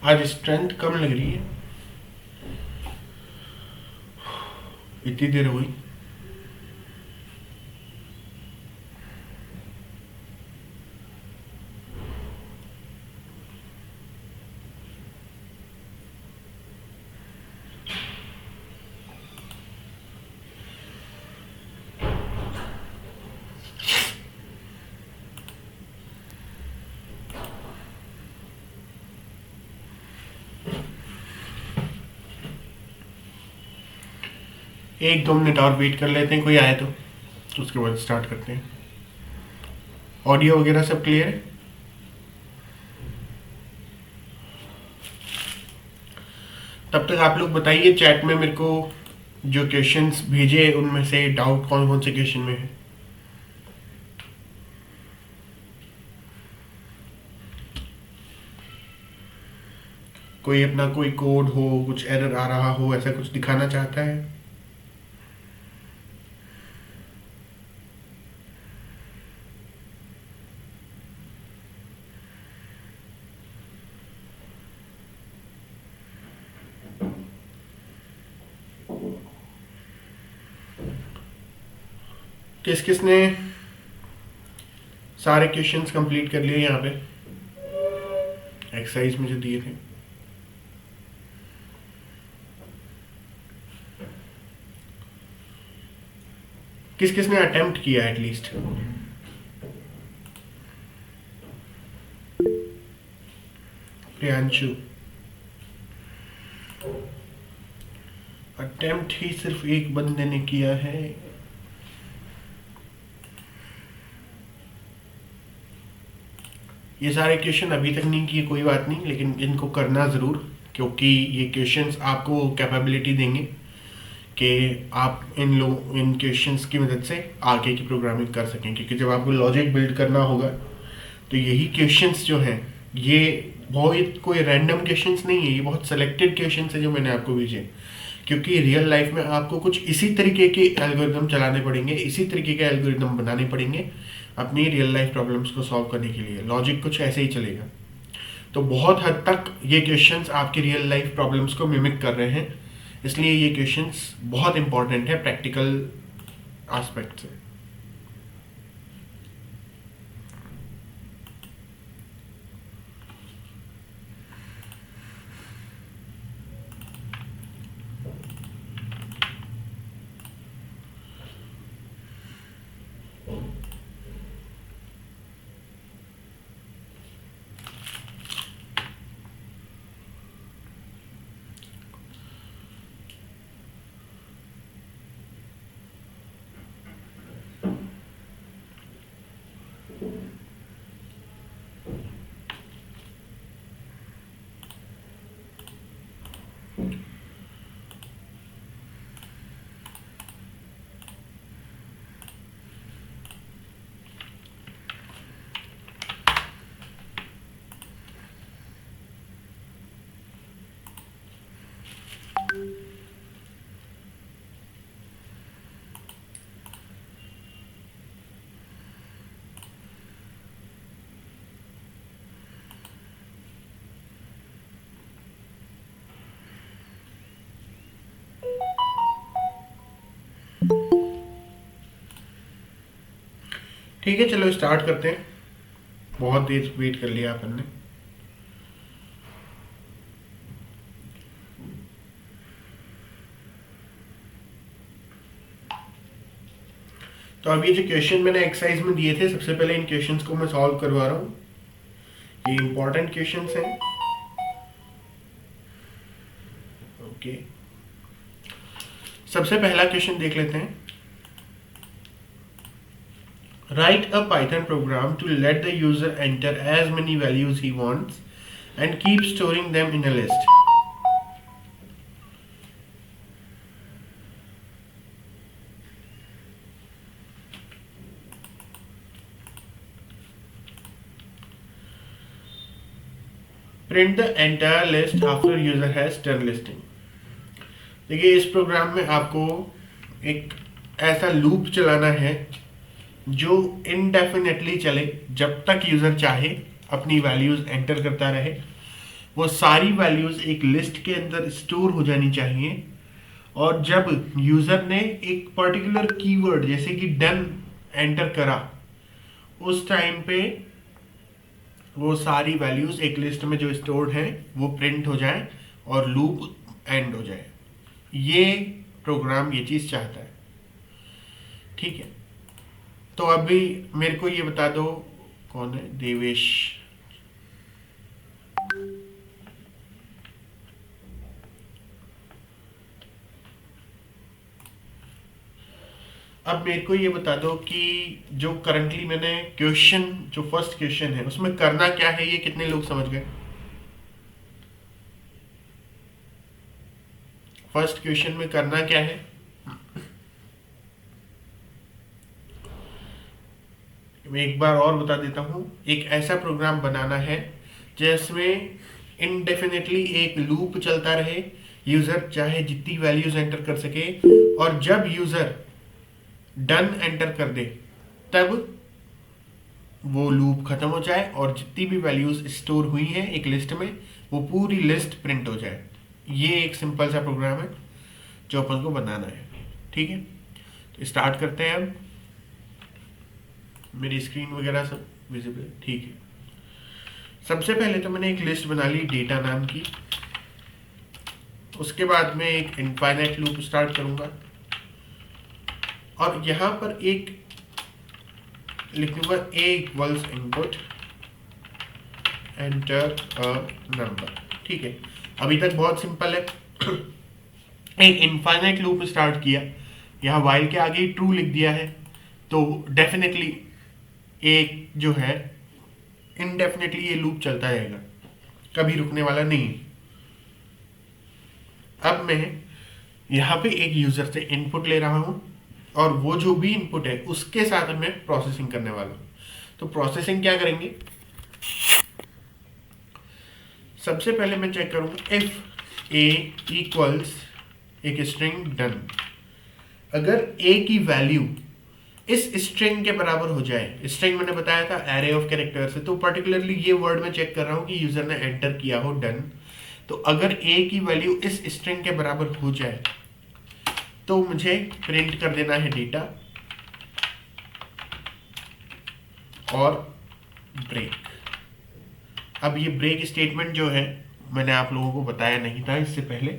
आज स्ट्रेंथ कम लग रही है, इतनी देर हुई। एक दो मिनट और वेट कर लेते हैं, कोई आए तो उसके बाद स्टार्ट करते हैं। ऑडियो वगैरह सब क्लियर है? तब तक आप लोग बताइए चैट में मेरे को, जो क्वेश्चंस भेजे उनमें से डाउट कौन कौन से क्वेश्चन में है। कोई अपना कोई कोड हो, कुछ एरर आ रहा हो, ऐसा कुछ दिखाना चाहता है? किस किस ने सारे क्वेश्चंस कंप्लीट कर लिए यहाँ पे, एक्सरसाइज में जो दिए थे? किस किस ने अटेम्प्ट किया एटलीस्ट? प्रियांशु, अटेम्प्ट ही सिर्फ एक बंदे ने किया है। ये सारे क्वेश्चन अभी तक नहीं किए, कोई बात नहीं, लेकिन इनको करना ज़रूर, क्योंकि ये क्वेश्चंस आपको कैपेबिलिटी देंगे कि आप इन क्वेश्चंस की मदद से आगे की प्रोग्रामिंग कर सकें। क्योंकि जब आपको लॉजिक बिल्ड करना होगा तो यही क्वेश्चंस जो हैं, ये बहुत कोई रैंडम क्वेश्चंस नहीं है, ये बहुत सेलेक्टेड क्वेश्चंस है जो मैंने आपको भेजे। क्योंकि रियल लाइफ में आपको कुछ इसी तरीके के एल्गोरिदम चलाने पड़ेंगे, इसी तरीके के एल्गोरिदम बनाने पड़ेंगे अपनी रियल लाइफ प्रॉब्लम्स को सॉल्व करने के लिए। लॉजिक कुछ ऐसे ही चलेगा। तो बहुत हद तक ये क्वेश्चंस आपकी रियल लाइफ प्रॉब्लम्स को मिमिक कर रहे हैं, इसलिए ये क्वेश्चंस बहुत इंपॉर्टेंट है प्रैक्टिकल एस्पेक्ट से। ठीक है, चलो स्टार्ट करते हैं। बहुत देर वेट कर लिया अपन ने। तो अब ये जो क्वेश्चन मैंने एक्सरसाइज में दिए थे, सबसे पहले इन क्वेश्चंस को मैं सॉल्व करवा रहा हूँ। ये इंपॉर्टेंट क्वेश्चंस हैं। ओके, सबसे पहला क्वेश्चन देख लेते हैं। Write a Python program to let the user enter as many values he wants and keep storing them in a list. Print the entire list after user has done listing. देखिए, इस programme में आपको एक ऐसा loop चलाना है जो indefinitely चले, जब तक यूज़र चाहे अपनी वैल्यूज़ एंटर करता रहे। वो सारी वैल्यूज एक लिस्ट के अंदर स्टोर हो जानी चाहिए, और जब यूजर ने एक पर्टिकुलर कीवर्ड जैसे कि डन एंटर करा, उस टाइम पे वो सारी वैल्यूज एक लिस्ट में जो स्टोर्ड हैं वो प्रिंट हो जाए और लूप एंड हो जाए। ये प्रोग्राम ये चीज चाहता है। ठीक है, तो अभी मेरे को ये बता दो, कौन है देवेश? अब मेरे को ये बता दो कि जो करंटली मैंने क्वेश्चन, जो फर्स्ट क्वेश्चन है उसमें करना क्या है, ये कितने लोग समझ गए? फर्स्ट क्वेश्चन में करना क्या है? मैं एक बार और बता देता हूं। एक ऐसा प्रोग्राम बनाना है जिसमें इनडेफिनेटली एक लूप चलता रहे, यूजर चाहे जितनी वैल्यूज एंटर कर सके, और जब यूजर डन एंटर कर दे तब वो लूप खत्म हो जाए और जितनी भी वैल्यूज स्टोर हुई हैं एक लिस्ट में वो पूरी लिस्ट प्रिंट हो जाए। ये एक सिंपल सा प्रोग्राम है जो अपन को बनाना है। ठीक है, तो स्टार्ट करते हैं। अब मेरी स्क्रीन वगैरह सब विजिबल है? ठीक है। सबसे पहले तो मैंने एक लिस्ट बना ली डेटा नाम की। उसके बाद में एक इनफाइनाइट लूप स्टार्ट करूंगा और यहां पर एक लिखूंगा a equals input enter a number. ठीक है, अभी तक बहुत सिंपल है। एक इनफाइनाइट लूप स्टार्ट किया, यहाँ while के आगे ट्रू लिख दिया है, तो डेफिनेटली एक जो है इनडेफिनेटली ये लूप चलता रहेगा, कभी रुकने वाला नहीं है। अब मैं यहाँ पे एक यूजर से इनपुट ले रहा हूँ और वो जो भी इनपुट है उसके साथ मैं प्रोसेसिंग करने वाला हूँ। तो प्रोसेसिंग क्या करेंगे? सबसे पहले मैं चेक करूँगा इफ a इक्वल्स एक स्ट्रिंग डन। अगर a की वैल्यू इस स्ट्रिंग के बराबर हो जाए, स्ट्रिंग मैंने बताया था एरे ऑफ कैरेक्टर्स है, तो पर्टिकुलरली ये वर्ड में चेक कर रहा हूँ कि यूजर ने एंटर किया हो डन। तो अगर a की वैल्यू इस स्ट्रिंग के बराबर हो जाए तो मुझे प्रिंट कर देना है डेटा और ब्रेक। अब ये ब्रेक स्टेटमेंट जो है मैंने आप लोगों को बताया नहीं था इससे पहले।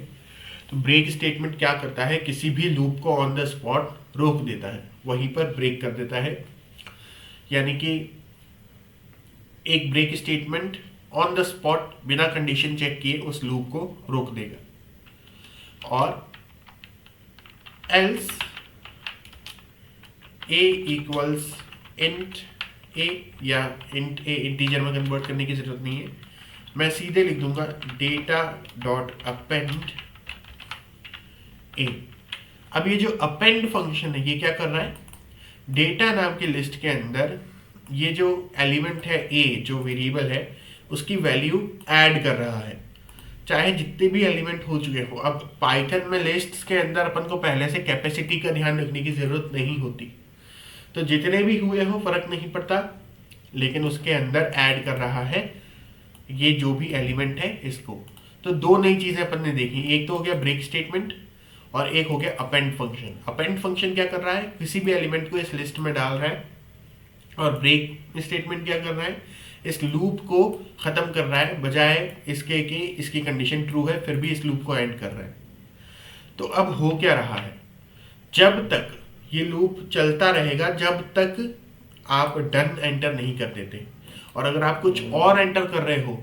तो ब्रेक स्टेटमेंट क्या करता है? किसी भी लूप को ऑन द स्पॉट रोक देता है, वहीं पर ब्रेक कर देता है। यानी कि एक break statement on the spot बिना कंडीशन चेक किए उस लूप को रोक देगा। और else a equals int a, या इंट a इंटीजर में कन्वर्ट करने की जरूरत नहीं है, मैं सीधे लिख दूंगा डेटा डॉट अपेंड a। अब ये जो अपेंड फंक्शन है ये क्या कर रहा है? डेटा नाम की लिस्ट के अंदर ये जो एलिमेंट है a, जो वेरिएबल है, उसकी वैल्यू ऐड कर रहा है, चाहे जितने भी एलिमेंट हो चुके हो। अब पाइथन में लिस्ट्स के अंदर अपन को पहले से कैपेसिटी का ध्यान रखने की जरूरत नहीं होती, तो जितने भी हुए हो फर्क नहीं पड़ता, लेकिन उसके अंदर ऐड कर रहा है ये जो भी एलिमेंट है इसको। तो दो नई चीजें अपन ने देखी, एक तो हो गया ब्रेक स्टेटमेंट और एक हो गया अपेंड फंक्शन। अपेंड फंक्शन क्या कर रहा है? किसी भी एलिमेंट को इस लिस्ट में डाल रहा है, और ब्रेक स्टेटमेंट क्या कर रहा है? इस लूप को खत्म कर रहा है, बजाय इसके कि इसकी कंडीशन ट्रू है फिर भी इस लूप को एंड कर रहा है। तो अब हो क्या रहा है? जब तक ये लूप चलता रहेगा जब तक आप डन एंटर नहीं कर देते, और अगर आप कुछ और एंटर कर रहे हो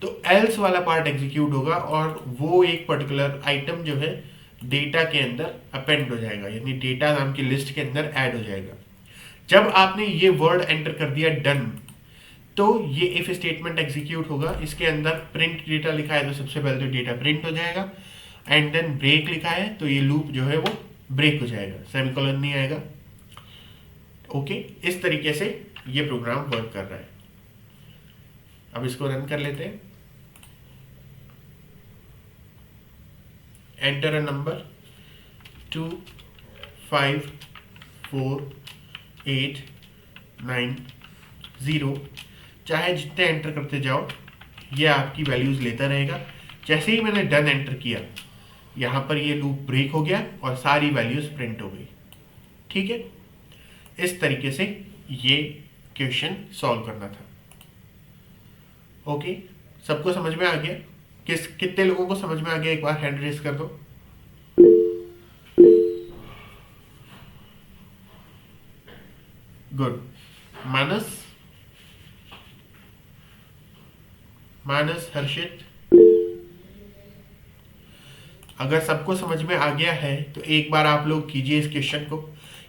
तो एल्स वाला पार्ट एग्जीक्यूट होगा और वो एक पर्टिकुलर आइटम जो है डेटा के अंदर अपेंड हो जाएगा, यानी डेटा नाम की लिस्ट के अंदर ऐड हो जाएगा। जब आपने ये वर्ड एंटर कर दिया डन, तो ये इफ स्टेटमेंट एग्जीक्यूट होगा। इसके अंदर प्रिंट डेटा लिखा है तो सबसे पहले तो डेटा प्रिंट हो जाएगा, एंड देन ब्रेक लिखा है तो ये लूप जो है वो ब्रेक हो जाएगा, सेमीकोलन नहीं आएगा। ओके, इस तरीके से ये प्रोग्राम वर्क कर रहा है। अब इसको रन कर लेते हैं। एंटर अ नंबर 2 5 4 8 9 0, चाहे जितने एंटर करते जाओ ये आपकी वैल्यूज़ लेता रहेगा। जैसे ही मैंने डन एंटर किया, यहाँ पर ये लूप ब्रेक हो गया और सारी वैल्यूज़ प्रिंट हो गई। ठीक है, इस तरीके से ये क्वेश्चन सॉल्व करना था। ओके, सबको समझ में आ गया? कितने लोगों को समझ में आ गया? एक बार हैंड रेस कर दो। गुड। मानस, हर्षित, अगर सबको समझ में आ गया है तो एक बार आप लोग कीजिए इस क्वेश्चन को।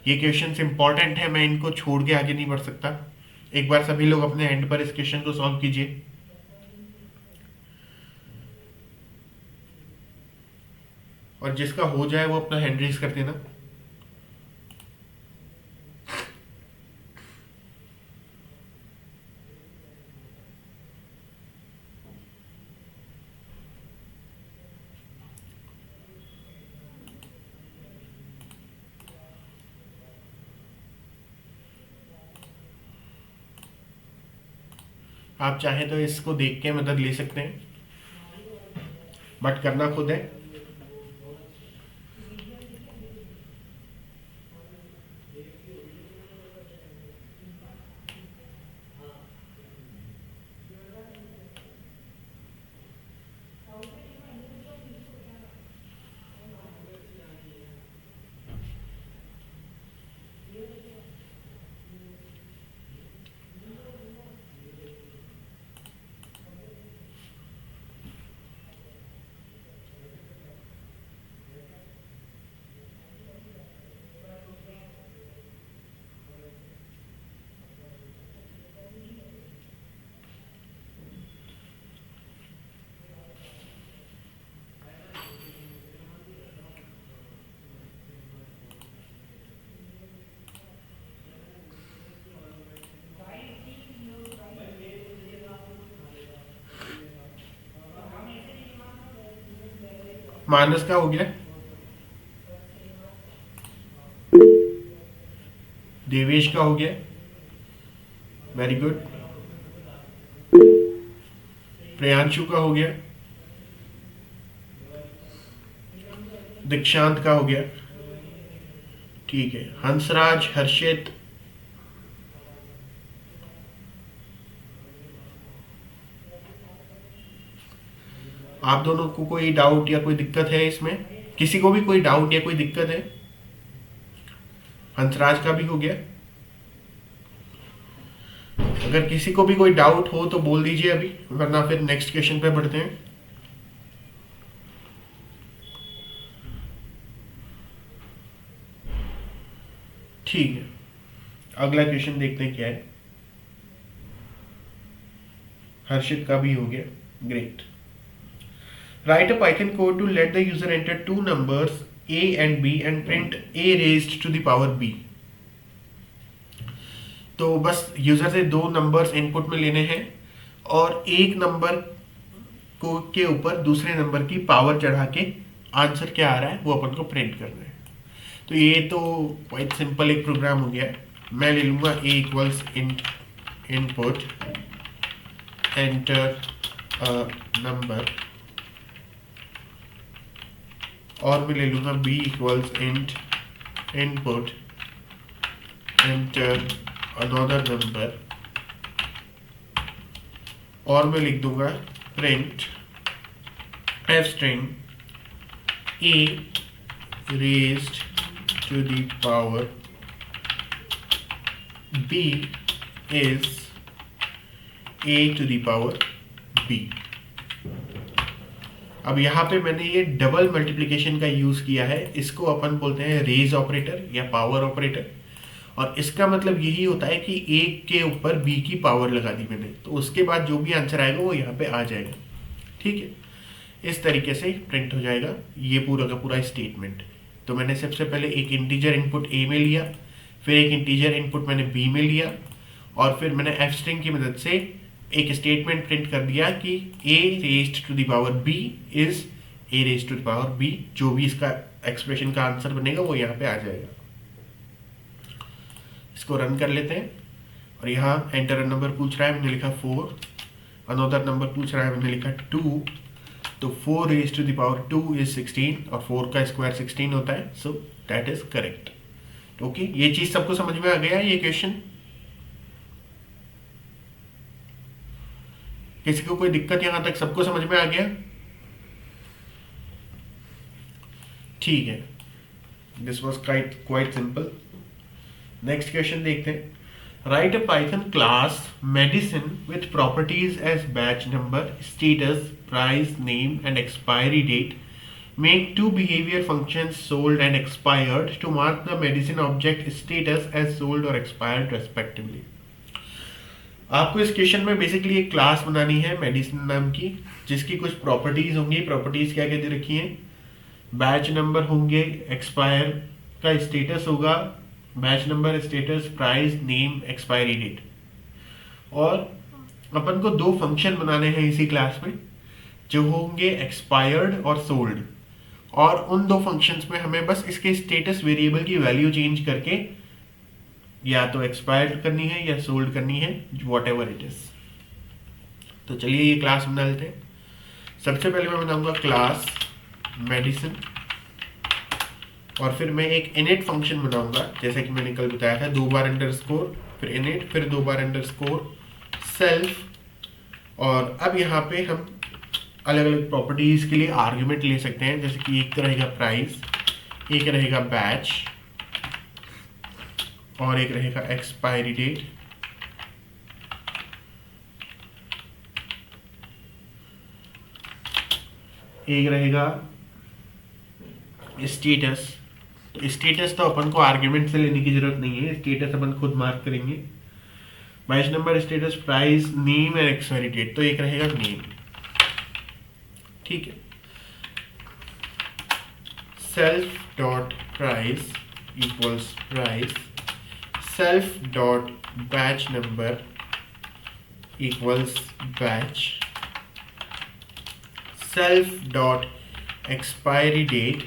ये क्वेश्चन इंपॉर्टेंट है, मैं इनको छोड़ के आगे नहीं बढ़ सकता। एक बार सभी लोग अपने एंड पर इस क्वेश्चन को सॉल्व कीजिए। और जिसका हो जाए वो अपना हैंड रेज कर देना। आप चाहे तो इसको देख के मदद ले सकते हैं, बट करना खुद है। मानस का हो गया, देवेश का हो गया, वेरी गुड। प्रियांशु का हो गया, दीक्षांत का हो गया, ठीक है। हंसराज, हर्षित, आप दोनों को कोई डाउट या कोई दिक्कत है इसमें? किसी को भी कोई डाउट या कोई दिक्कत है? हंसराज का भी हो गया। अगर किसी को भी कोई डाउट हो तो बोल दीजिए अभी, वरना फिर नेक्स्ट क्वेश्चन पे बढ़ते हैं। ठीक है, अगला क्वेश्चन देखते हैं क्या है। हर्षित का भी हो गया, great. Write a Python code to let the user enter two numbers a and b and print a raised to the power b. तो बस यूजर से दो नंबर्स इनपुट में लेने हैं और एक नंबर को के ऊपर दूसरे नंबर की पावर चढ़ा के आंसर क्या आ रहा है वो अपन को प्रिंट करना है। तो ये तो क्वाइट सिंपल एक प्रोग्राम हो गया। मैं ले लूँगा a equals input enter number, और मैं ले लूँगा b equals input enter another number, और मैं लिख दूंगा print f string a raised to the power b is a to the power b। अब यहाँ पे मैंने ये डबल मल्टीप्लिकेशन का यूज किया है, इसको अपन बोलते हैं रेज ऑपरेटर या पावर ऑपरेटर। और इसका मतलब यही होता है कि एक के ऊपर b की पावर लगा दी मैंने, तो उसके बाद जो भी आंसर आएगा वो यहाँ पे आ जाएगा। ठीक है, इस तरीके से प्रिंट हो जाएगा ये पूरा का पूरा स्टेटमेंट। तो मैंने सबसे पहले एक इंटीजर इनपुट a में लिया, फिर एक इंटीजर इनपुट मैंने b में लिया, और फिर मैंने f स्ट्रिंग की मदद से एक स्टेटमेंट प्रिंट कर दिया कि a raised to the power b is a raised to the power b। जो भी इसका एक्सप्रेशन का आंसर बनेगा वो यहाँ पे आ जाएगा। इसको रन कर लेते हैं, और यहाँ एंटर नंबर पूछ रहा है, मैंने लिखा 4, अनदर नंबर पूछ रहा है, मैंने लिखा 2, तो 4 raise to the power 2 is 16 और 4 का स्क्वायर 16 होता है, so that is correct. Okay, ये चीज सबको समझ में आ गया ये क्वेश्चन? किसी को कोई दिक्कत यहां तक? सबको समझ में आ गया? ठीक है, this was quite simple. Next question देखते हैं। Write a Python class medicine with properties as batch number, status, price, name and expiry date. Make two behavior functions sold and expired to mark the medicine object status as sold or expired respectively. आपको इस question में basically एक class बनानी है medicine नाम की, जिसकी कुछ प्रॉपर्टीज होंगी। प्रॉपर्टीज क्या क्या दे रखी हैं? बैच नंबर होंगे, एक्सपायर का स्टेटस होगा, batch number, status, price, name, expiry date. और अपन को दो फंक्शन बनाने हैं इसी क्लास में, जो होंगे एक्सपायर्ड और सोल्ड। और उन दो फंक्शंस में हमें बस इसके स्टेटस वेरिएबल की वैल्यू चेंज करके या तो एक्सपायर्ड करनी है या सोल्ड करनी है, वॉट एवर इट इज। तो चलिए ये क्लास बना लेते हैं। सबसे पहले मैं बनाऊंगा क्लास मेडिसिन, और फिर मैं एक इनिट फंक्शन बनाऊंगा, जैसे कि मैंने कल बताया था, 2 बार अंडरस्कोर, फिर इनिट, फिर 2 बार अंडरस्कोर सेल्फ। और अब यहाँ पे हम अलग अलग प्रॉपर्टीज के लिए आर्ग्यूमेंट ले सकते हैं, जैसे कि एक रहेगा प्राइस, एक रहेगा बैच, और एक रहेगा एक्सपायरी डेट। एक रहेगा स्टेटस। तो स्टेटस तो अपन को आर्ग्यूमेंट से लेने की जरूरत नहीं है, स्टेटस अपन खुद मार्क करेंगे। Batch number, status, price, name and expiry date. तो एक रहेगा नेम, ठीक है। Self dot price equals price, self dot batch number equals batch, self dot expiry date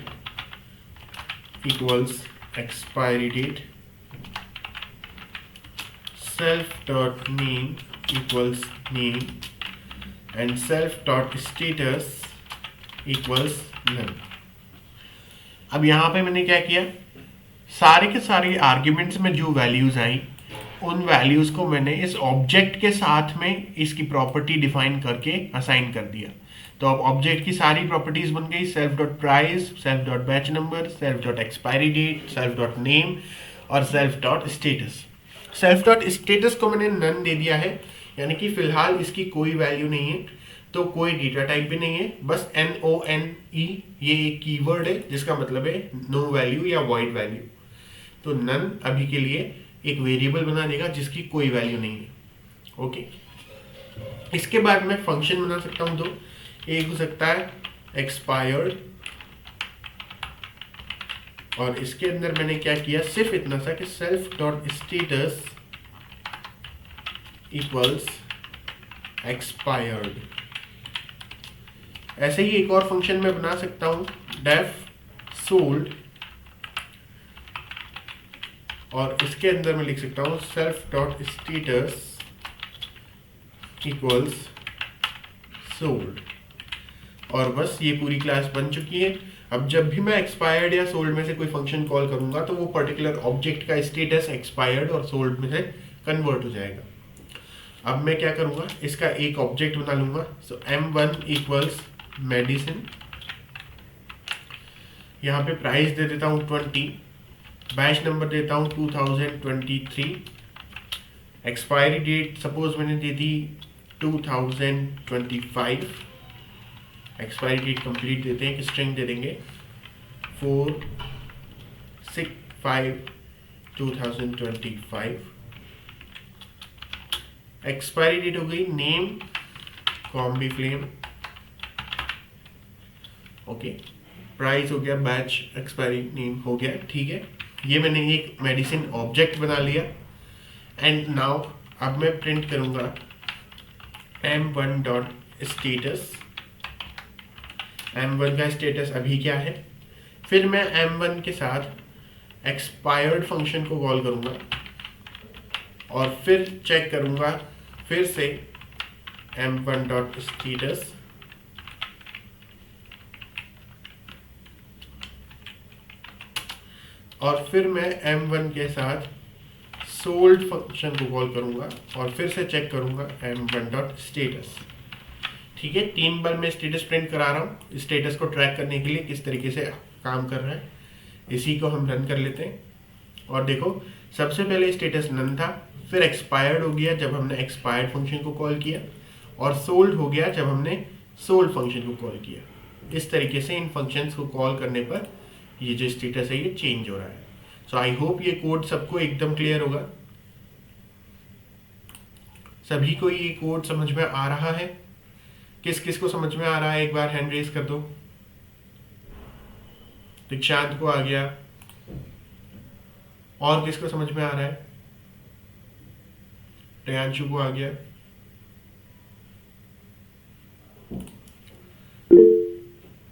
equals expiry date, self dot name equals name and self dot status equals none. अब यहां पे मैंने क्या किया, सारे के सारे आर्ग्यूमेंट्स में जो वैल्यूज आई, उन वैल्यूज को मैंने इस ऑब्जेक्ट के साथ में इसकी प्रॉपर्टी डिफाइन करके असाइन कर दिया। तो अब ऑब्जेक्ट की सारी प्रॉपर्टीज बन गई, self dot price, self dot batch number, self dot expiry date, self dot name और self dot status. Self dot status को मैंने नन दे दिया है, यानी कि फिलहाल इसकी कोई वैल्यू नहीं है, तो कोई डेटा टाइप भी नहीं है, बस NONE ये एक कीवर्ड है जिसका मतलब है नो वैल्यू या वॉइड वैल्यू। तो नन अभी के लिए एक वेरिएबल बना देगा जिसकी कोई वैल्यू नहीं है। ओके, इसके बाद मैं फंक्शन बना सकता हूं, तो एक हो सकता है एक्सपायर्ड, और इसके अंदर मैंने क्या किया, सिर्फ इतना सा कि self dot status equals expired. ऐसे ही एक और फंक्शन मैं बना सकता हूं, डेफ सोल्ड, और इसके अंदर मैं लिख सकता हूं self dot status equals sold. और बस ये पूरी क्लास बन चुकी है। अब जब भी मैं एक्सपायर्ड या सोल्ड में से कोई फंक्शन कॉल करूंगा, तो वो पर्टिकुलर ऑब्जेक्ट का स्टेटस एक्सपायर्ड और सोल्ड में से कन्वर्ट हो जाएगा। अब मैं क्या करूंगा, इसका एक ऑब्जेक्ट बना लूंगा। सो M1 इक्वल्स मेडिसिन, यहाँ पे प्राइस दे देता हूँ 20, बैच नंबर देता हूँ 2023, एक्सपायरी डेट सपोज मैंने दे दी 2025, एक्सपायरी डेट कंप्लीट देते हैं, एक स्ट्रिंग दे देंगे 4/6/5/2025, एक्सपायरी डेट हो गई name combi flame, okay, price हो गया, बैच, एक्सपायरी, नेम हो गया, ठीक है। ये मैंने एक मेडिसिन ऑब्जेक्ट बना लिया। एंड नाउ अब मैं प्रिंट करूंगा M1 डॉट स्टेटस। M1 का स्टेटस अभी क्या है, फिर मैं M1 के साथ एक्सपायर्ड फंक्शन को कॉल करूंगा और फिर चेक करूंगा फिर से m1 डॉट स्टेटस और फिर मैं m1 के साथ सोल्ड फंक्शन को कॉल करूंगा और फिर से चेक करूंगा m1 डॉट स्टेटस। ठीक है, 3 बार मैं स्टेटस प्रिंट करा रहा हूँ स्टेटस को ट्रैक करने के लिए किस तरीके से काम कर रहा है। इसी को हम रन कर लेते हैं और देखो सबसे पहले स्टेटस नन था, फिर एक्सपायर्ड हो गया जब हमने एक्सपायर्ड फंक्शन को कॉल किया और सोल्ड हो गया जब हमने सोल्ड फंक्शन को कॉल किया। इस तरीके से इन फंक्शंस को कॉल करने पर ये जो स्टेटस है ये चेंज हो रहा है। सो आई होप ये कोड सबको एकदम क्लियर होगा। सभी को ये कोड समझ में आ रहा है? किस किस को समझ में आ रहा है एक बार हैंड रेज कर दो। दीक्षांत को आ गया, और किसको समझ में आ रहा है? प्रियांशु को आ गया,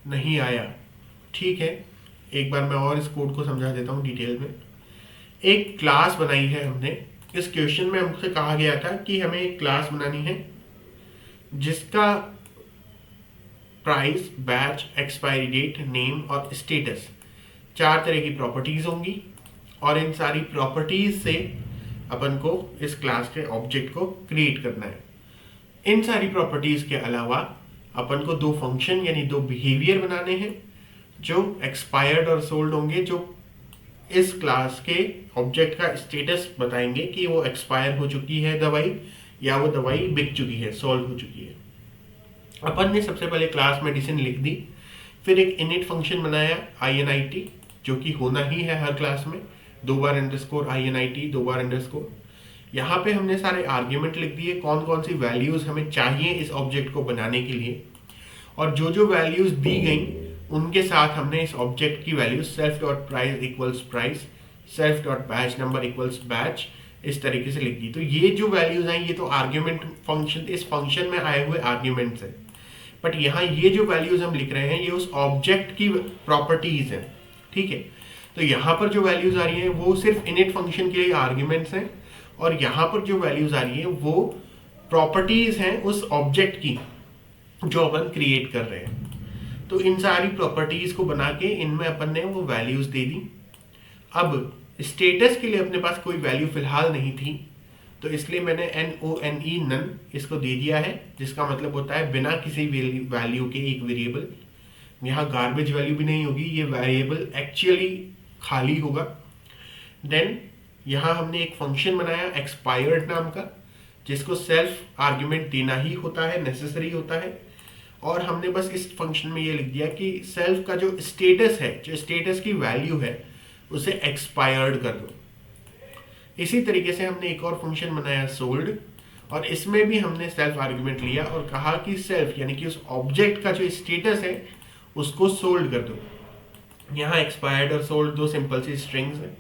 नहीं आया। ठीक है, एक बार मैं और इस कोड को समझा देता हूं डिटेल में। एक क्लास बनाई है हमने। इस क्वेश्चन में हमसे कहा गया था कि हमें एक क्लास बनानी है जिसका price, batch, expiry date, name और स्टेटस 4 तरह की प्रॉपर्टीज होंगी और इन सारी प्रॉपर्टीज से अपन को इस क्लास के ऑब्जेक्ट को क्रिएट करना है। इन सारी प्रॉपर्टीज के अलावा अपन को 2 फंक्शन यानी 2 बिहेवियर बनाने हैं जो एक्सपायर्ड और सोल्ड होंगे, जो इस क्लास के ऑब्जेक्ट का स्टेटस बताएंगे कि वो एक्सपायर हो चुकी है दवाई या वो दवाई बिक चुकी है, सोल्व हो चुकी है। अपन ने सबसे पहले क्लास मेडिसिन लिख दी, फिर एक इनिट फंक्शन बनाया INIT जो कि होना ही है हर क्लास में, 2 बार अंडरस्कोर INIT, 2 बार अंडरस्कोर। यहाँ पे हमने सारे आर्ग्यूमेंट लिख दिए, कौन कौन सी वैल्यूज हमें चाहिए इस ऑब्जेक्ट को बनाने के लिए, और जो जो वैल्यूज दी गई उनके साथ हमने इस ऑब्जेक्ट की value self dot price equals price, self dot batch number equals batch, इस तरीके से लिख दी। तो ये जो वैल्यूज हैं ये तो आर्ग्यूमेंट फंक्शन, इस फंक्शन में आए हुए आर्ग्यूमेंट्स हैं, बट यहाँ ये जो वैल्यूज हम लिख रहे हैं ये उस ऑब्जेक्ट की प्रॉपर्टीज हैं। ठीक है, तो यहाँ पर जो वैल्यूज आ रही हैं वो सिर्फ इनिट फंक्शन के लिए आर्ग्यूमेंट्स हैं और यहाँ पर जो वैल्यूज आ रही हैं वो प्रॉपर्टीज हैं उस ऑब्जेक्ट की जो अपन क्रिएट कर रहे हैं। तो इन सारी प्रॉपर्टीज को बना के इनमें अपन ने वो वैल्यूज दे दी। अब स्टेटस के लिए अपने पास कोई वैल्यू फिलहाल नहीं थी, तो इसलिए मैंने NONE नन इसको दे दिया है, जिसका मतलब होता है बिना किसी वैल्यू के एक वेरिएबल। यहाँ गार्बेज वैल्यू भी नहीं होगी, ये वेरिएबल एक्चुअली खाली होगा। देन यहाँ हमने एक फंक्शन बनाया एक्सपायर्ड नाम का, जिसको सेल्फ आर्ग्यूमेंट देना ही होता है, नेसेसरी होता है, और हमने बस इस फंक्शन में ये लिख दिया कि सेल्फ का जो स्टेटस है, जो स्टेटस की वैल्यू है, उसे एक्सपायर्ड कर दो। इसी तरीके से हमने एक और फंक्शन बनाया सोल्ड, और इसमें भी हमने सेल्फ आर्ग्यूमेंट लिया और कहा कि सेल्फ यानी कि उस ऑब्जेक्ट का जो स्टेटस है उसको सोल्ड कर दो। यहाँ एक्सपायर्ड और सोल्ड 2 सिंपल सी स्ट्रिंग्स हैं।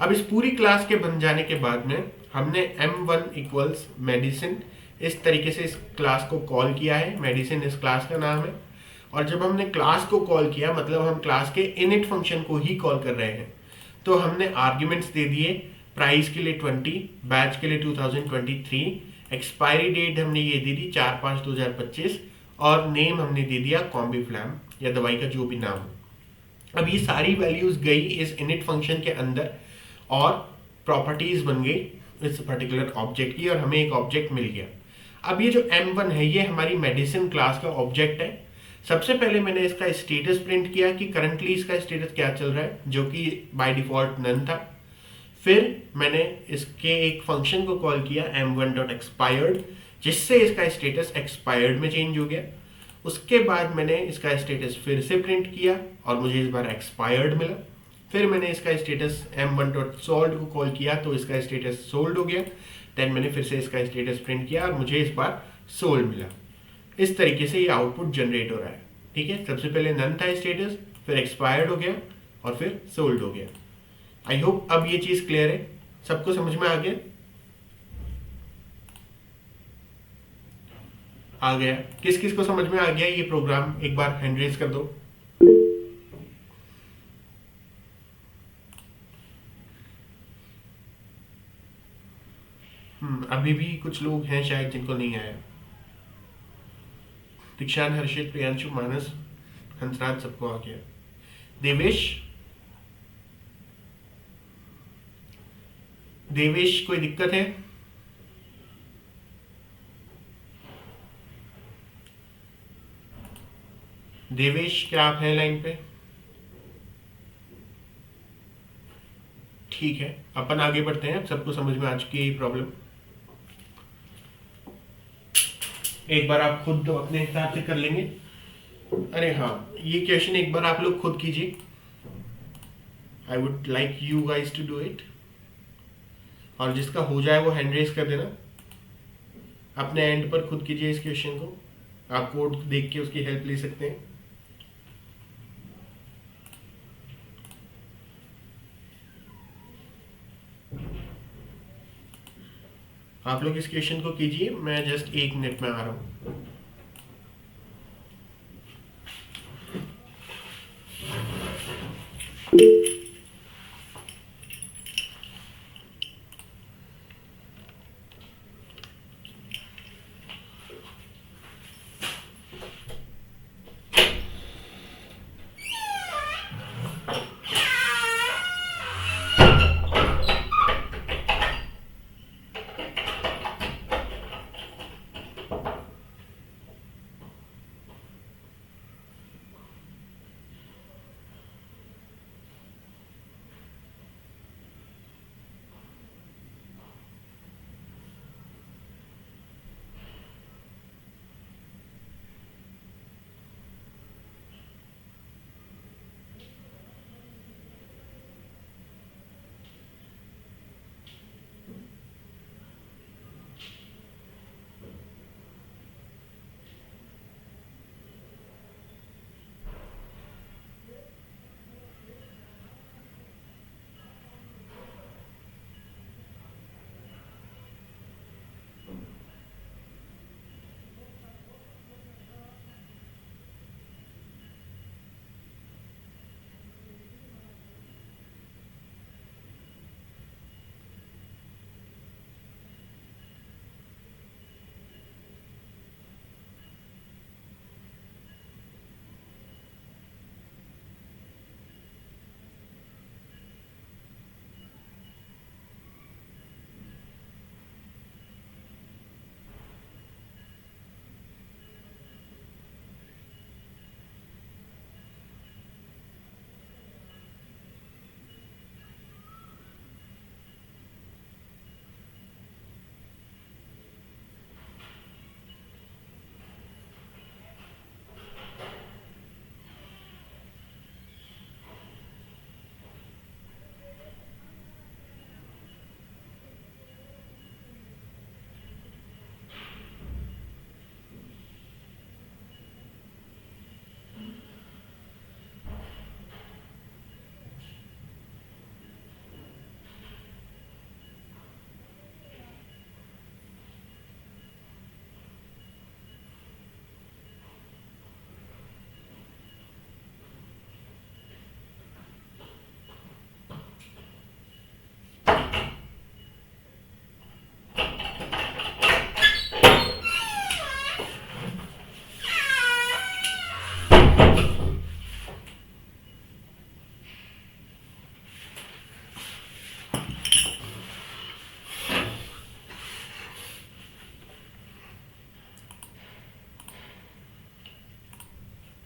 अब इस पूरी क्लास के बन जाने के बाद में हमने m1 इक्वल्स मेडिसिन इस तरीके से इस क्लास को कॉल किया है। मेडिसिन इस क्लास का नाम है, और जब हमने क्लास को कॉल किया मतलब हम क्लास के इनिट फंक्शन को ही कॉल कर रहे हैं, तो हमने आर्ग्यूमेंट्स दे दिए प्राइस के लिए 20, बैच के लिए 2023, एक्सपायरी डेट हमने ये दे दी 4/5/2025, और नेम हमने दे दिया कॉम्बीफ्लैम या दवाई का जो भी नाम हो। अब ये सारी वैल्यूज गई इस इनिट फंक्शन के अंदर और प्रॉपर्टीज बन गई इस पर्टिकुलर ऑब्जेक्ट की, और हमें एक ऑब्जेक्ट मिल गया। अब ये जो m1 है ये हमारी मेडिसिन क्लास का ऑब्जेक्ट है। सबसे पहले मैंने इसका स्टेटस प्रिंट किया कि करंटली इसका स्टेटस क्या चल रहा है, जो कि बाय डिफॉल्ट नन था। फिर मैंने इसके एक फंक्शन को कॉल किया m1.expired, जिससे इसका स्टेटस एक्सपायर्ड में चेंज हो गया। उसके बाद मैंने इसका स्टेटस फिर से प्रिंट किया और मुझे इस बार एक्सपायर्ड मिला। फिर मैंने इसका स्टेटस m1.sold को कॉल किया तो इसका स्टेटस सोल्ड हो गया। देन मैंने फिर से इसका स्टेटस प्रिंट किया और मुझे इस बार सोल्ड मिला। इस तरीके से ये आउटपुट जनरेट हो रहा है। ठीक है, सबसे पहले नन था स्टेटस, फिर एक्सपायर्ड हो गया और फिर सोल्ड हो गया। आई होप अब ये चीज क्लियर है, सबको समझ में आ गया? आ गया? किस किस को समझ में आ गया ये प्रोग्राम? एक बार हैंड रेज कर दो। अभी भी कुछ लोग हैं शायद जिनको नहीं आया। दीक्षांत, हर्षित, प्रियांशु, मानस, हंसराज सबको आ गया। देवेश कोई दिक्कत है? देवेश क्या आप हैं लाइन पे? ठीक है, अपन आगे बढ़ते हैं। सबको समझ में आ चुकी है प्रॉब्लम। एक बार आप खुद अपने हिसाब से कर लेंगे। अरे हाँ, ये क्वेश्चन एक बार आप लोग खुद कीजिए। I would like you guys to do it. और जिसका हो जाए वो हैंड रेज कर देना। अपने एंड पर खुद कीजिए इस क्वेश्चन को। आप कोड देख के उसकी हेल्प ले सकते हैं। आप लोग इस क्वेश्चन को कीजिए, मैं जस्ट 1 मिनट में आ रहा हूँ।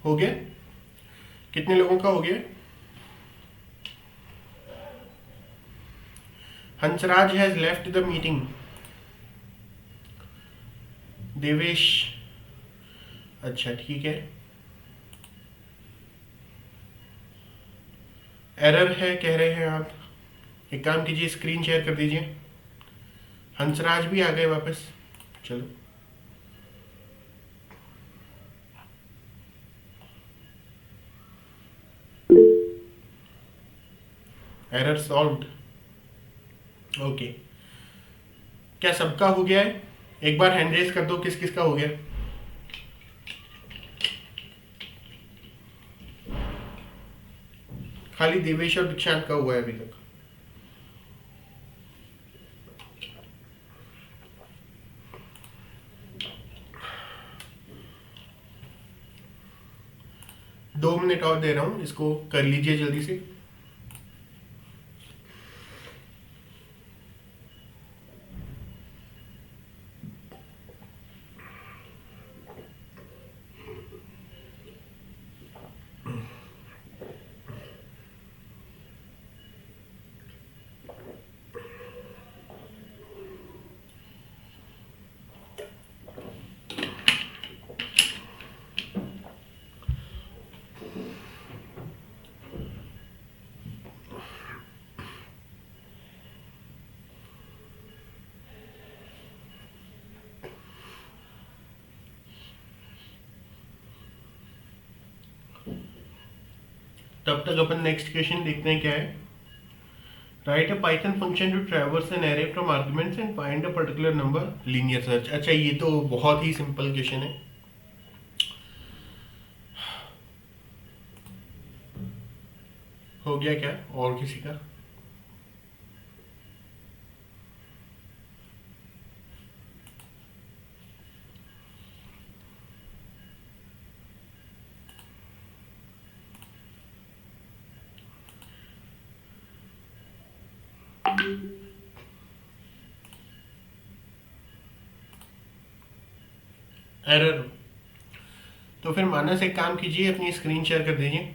हो गया? कितने लोगों का हो गया? Hansraj has left the meeting. Devesh, अच्छा ठीक है। एरर है कह रहे हैं आप। एक काम कीजिए, स्क्रीन शेयर कर दीजिए। हंसराज भी आ गए वापस। चलो, एरर सॉल्व्ड। ओके, क्या सबका हो गया है? एक बार हैंड रेज कर दो, किस किस का हो गया। खाली देवेश और दीक्षांत का हुआ है अभी तक। 2 मिनट और दे रहा हूँ, इसको कर लीजिए जल्दी से। तब तक अपन नेक्स्ट क्वेश्चन देखते हैं क्या है। Write a Python function to traverse an array from arguments and find a particular number linear search. अच्छा, ये तो बहुत ही सिंपल क्वेश्चन है। हो गया क्या और किसी का? एरर। तो फिर मानस एक काम कीजिए, अपनी स्क्रीन शेयर कर दीजिए।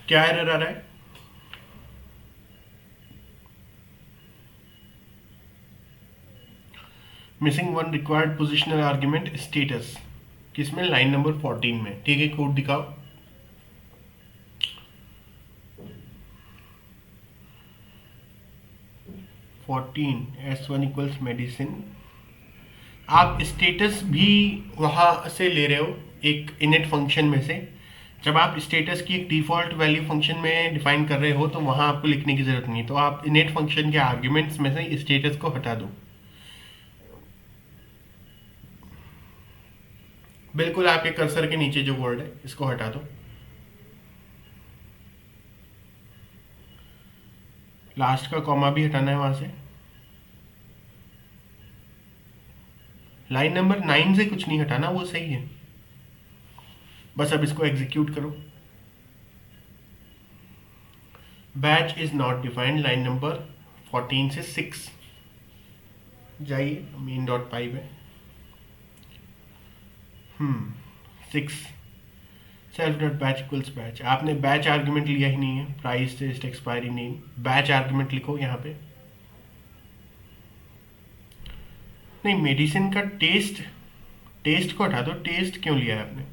क्या एरर आ रहा है? Missing one required positional argument status. किसमें? लाइन नंबर 14 में। ठीक है, कोड दिखाओ। S1 equals medicine. आप स्टेटस भी वहां से ले रहे हो एक इनिट फंक्शन में से। जब आप स्टेटस की एक डिफॉल्ट वैल्यू फंक्शन में डिफाइन कर रहे हो तो वहां आपको लिखने की जरूरत नहीं। तो आप इनिट फंक्शन के आर्ग्यूमेंट्स में से स्टेटस को हटा दो। बिल्कुल आपके कर्सर के नीचे जो वर्ड है इसको हटा दो। लास्ट का कॉमा भी हटाना है वहां से। लाइन नंबर 9 से कुछ नहीं हटाना, वो सही है। बस अब इसको एग्जीक्यूट करो। Batch is not defined, line number 14 से 6 जाइए। मेन डॉट पाई है 6 self dot batch equals batch. आपने बैच आर्ग्यूमेंट लिया ही नहीं है। Price test expiry name, batch argument लिखो यहाँ पे। नहीं, मेडिसिन का टेस्ट को हटा दो। टेस्ट क्यों लिया है आपने?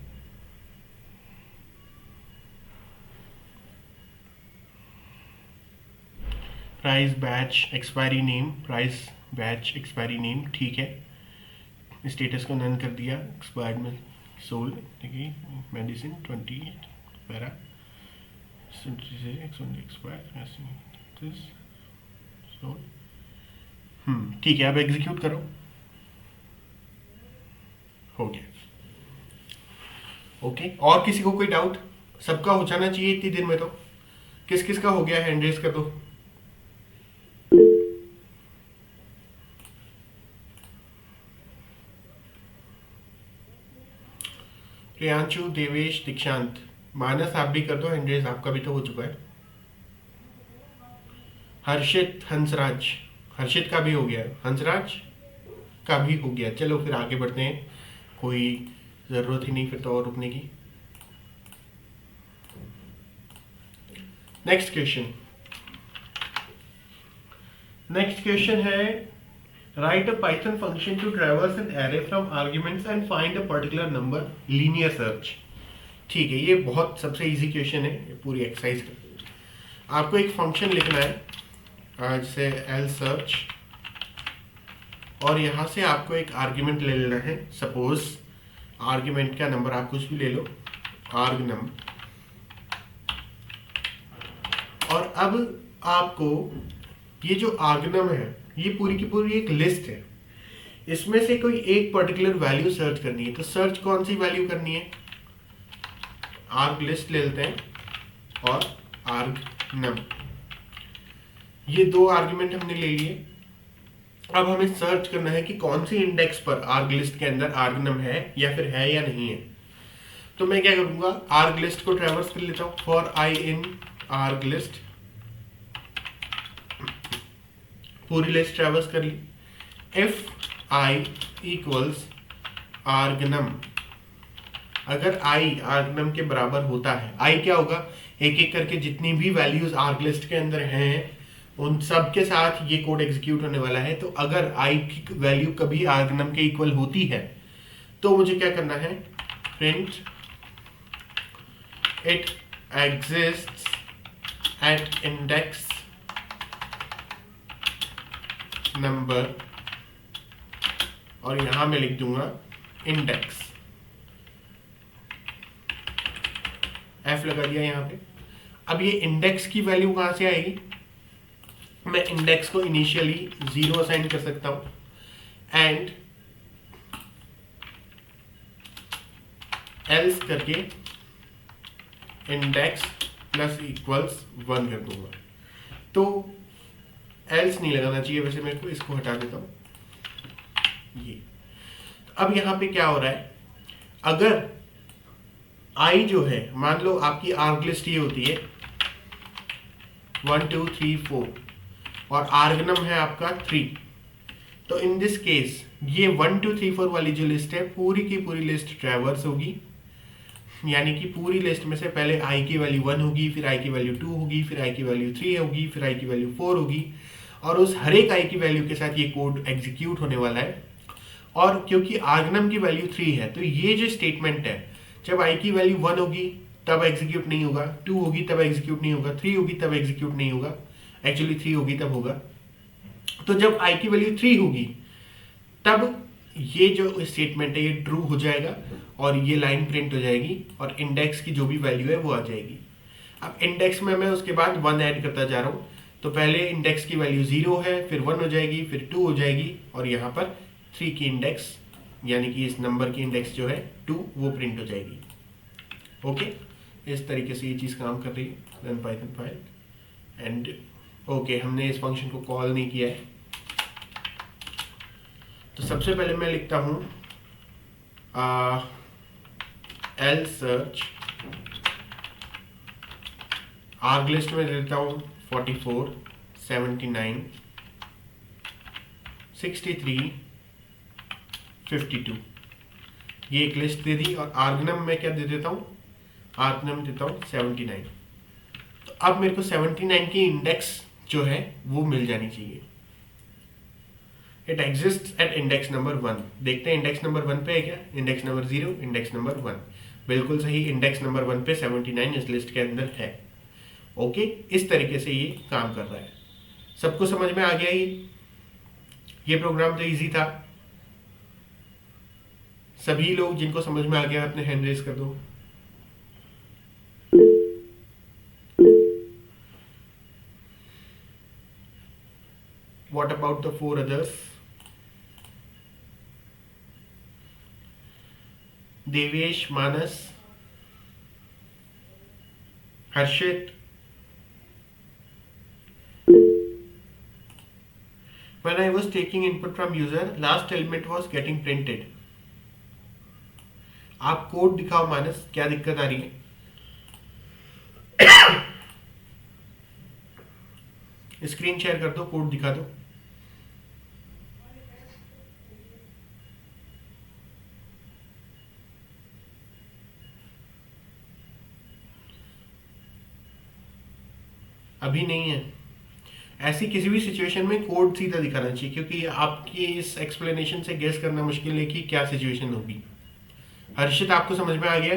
Price batch expiry name, price batch expiry name, ठीक है। स्टेटस को नन कर दिया। एक्सपायर्ड में सोल्ड, ठीक है। मेडिसिन 28 पैरा ठीक है। अब एग्जीक्यूट करो। हो गया। ओके, और किसी को कोई डाउट? सबका हो जाना चाहिए इतनी देर में। तो किस किस का हो गया? हैंड रेज कर दो। प्रियांशु, देवेश, दीक्षांत, मानस आप भी कर दो हैंड रेज। आपका भी तो हो चुका है। हर्षित, हंसराज, हर्षित का भी हो गया, हंसराज का भी हो गया। चलो फिर आगे बढ़ते हैं, कोई जरूरत ही नहीं फिर तो और रुकने की। नेक्स्ट क्वेश्चन है write a Python function to traverse an array from arguments and find a particular number linear search. ठीक है, ये बहुत सबसे इजी क्वेश्चन है ये पूरी एक्सरसाइज का। आपको एक फंक्शन लिखना है जैसे एल सर्च, और यहां से आपको एक आर्ग्यूमेंट ले लेना है। सपोज आर्ग्यूमेंट का नंबर आप कुछ भी ले लो, आर्ग नंबर। और अब आपको ये जो आर्गनम है ये पूरी की पूरी एक लिस्ट है। इसमें से कोई एक पर्टिकुलर वैल्यू सर्च करनी है। तो सर्च कौन सी वैल्यू करनी है? आर्ग लिस्ट ले लेते हैं और argnum। ये दो आर्ग्यूमेंट हमने ले लिए। अब हमें सर्च करना है कि कौन सी इंडेक्स पर आर्ग लिस्ट के अंदर आर्गनम है या फिर है या नहीं है। तो मैं क्या करूंगा, आर्ग लिस्ट को ट्रैवर्स कर लेता हूं। फॉर आई इन आर्ग लिस्ट, पूरी लिस्ट ट्रैवर्स कर ली। इफ आई इक्वल्स आर्गनम, अगर आई आर्गनम के बराबर होता है, आई क्या होगा, एक एक करके जितनी भी वैल्यूज आर्ग लिस्ट के अंदर हैं उन सब के साथ ये कोड एग्जीक्यूट होने वाला है। तो अगर आई की वैल्यू कभी आर्गनम के इक्वल होती है तो मुझे क्या करना है, print it exists at index number, और यहां मैं लिख दूंगा इंडेक्स, एफ लगा दिया यहां पे। अब ये इंडेक्स की वैल्यू कहां से आएगी, मैं इंडेक्स को इनिशियली 0 असाइन कर सकता हूं एंड एल्स करके इंडेक्स प्लस इक्वल्स 1 कर दूंगा। तो एल्स नहीं लगाना चाहिए वैसे, मेरे को इसको हटा देता हूं ये। अब यहां पे क्या हो रहा है, अगर आई जो है, मान लो आपकी आर्ग लिस्ट ये होती है 1 2 3 4 और आर्गनम है आपका 3, तो इन दिस केस ये 1 2 3 4 वाली जो लिस्ट है पूरी की पूरी लिस्ट ट्रैवर्स होगी, यानी कि पूरी लिस्ट में से पहले आई की वैल्यू 1 होगी, फिर आई की वैल्यू 2 होगी, फिर आई की वैल्यू 3 होगी, फिर आई की वैल्यू 4 होगी, और उस हर एक आई की वैल्यू के साथ ये कोड एग्जीक्यूट होने वाला है। और क्योंकि आर्गनम की वैल्यू 3 है तो ये जो स्टेटमेंट है, जब आई की वैल्यू 1 होगी तब एग्जीक्यूट नहीं होगा, 2 होगी तब एग्जीक्यूट नहीं होगा, 3 होगी तब एग्जीक्यूट नहीं होगा, एक्चुअली 3 होगी तब होगा। तो जब आई की वैल्यू 3 होगी तब ये जो स्टेटमेंट है ये ट्रू हो जाएगा और ये लाइन प्रिंट हो जाएगी और इंडेक्स की जो भी वैल्यू है वो आ जाएगी। अब इंडेक्स में मैं उसके बाद 1 ऐड करता जा रहा हूँ, तो पहले इंडेक्स की वैल्यू 0 है, फिर 1 हो जाएगी, फिर 2 हो जाएगी, और यहाँ पर 3 की इंडेक्स यानी कि इस नंबर की इंडेक्स जो है 2 वो प्रिंट हो जाएगी। ओके, इस तरीके से ये चीज़ काम कर रही है run Python file. And okay, हमने इस फंक्शन को कॉल नहीं किया है, तो सबसे पहले मैं लिखता हूँ एल सर्च, आर्ग लिस्ट में देता हूँ 44 79 63 52, ये एक लिस्ट दे दी, और आर्गनम में क्या दे देता हूँ, आर्गनम देता हूँ 79। तो अब मेरे को 79 की इंडेक्स जो है वो मिल जानी चाहिए। It exist at index number 1, देखते हैं इंडेक्स नंबर 1 पे है क्या, इंडेक्स नंबर 0, इंडेक्स नंबर 1, बिल्कुल सही, इंडेक्स नंबर 1 पे 79 इस लिस्ट के अंदर है। ओके, इस तरीके से ये काम कर रहा है। सबको समझ में आ गया ये प्रोग्राम तो इजी था। सभी लोग जिनको समझ में आ गया अपने हैंड रेज कर दो। What about the 4 others? Devesh, Manas, Harshit. When I was taking input from user, last element was getting printed. आप कोड दिखाओ मानस, क्या दिक्कत आ रही है? स्क्रीन शेयर कर दो, कोड दिखा दो। अभी नहीं है। ऐसी किसी भी सिचुएशन में कोड सीधा दिखाना चाहिए, क्योंकि आपकी इस एक्सप्लेनेशन से गेस करना मुश्किल है कि क्या सिचुएशन होगी। हर्षित, आपको समझ में आ गया?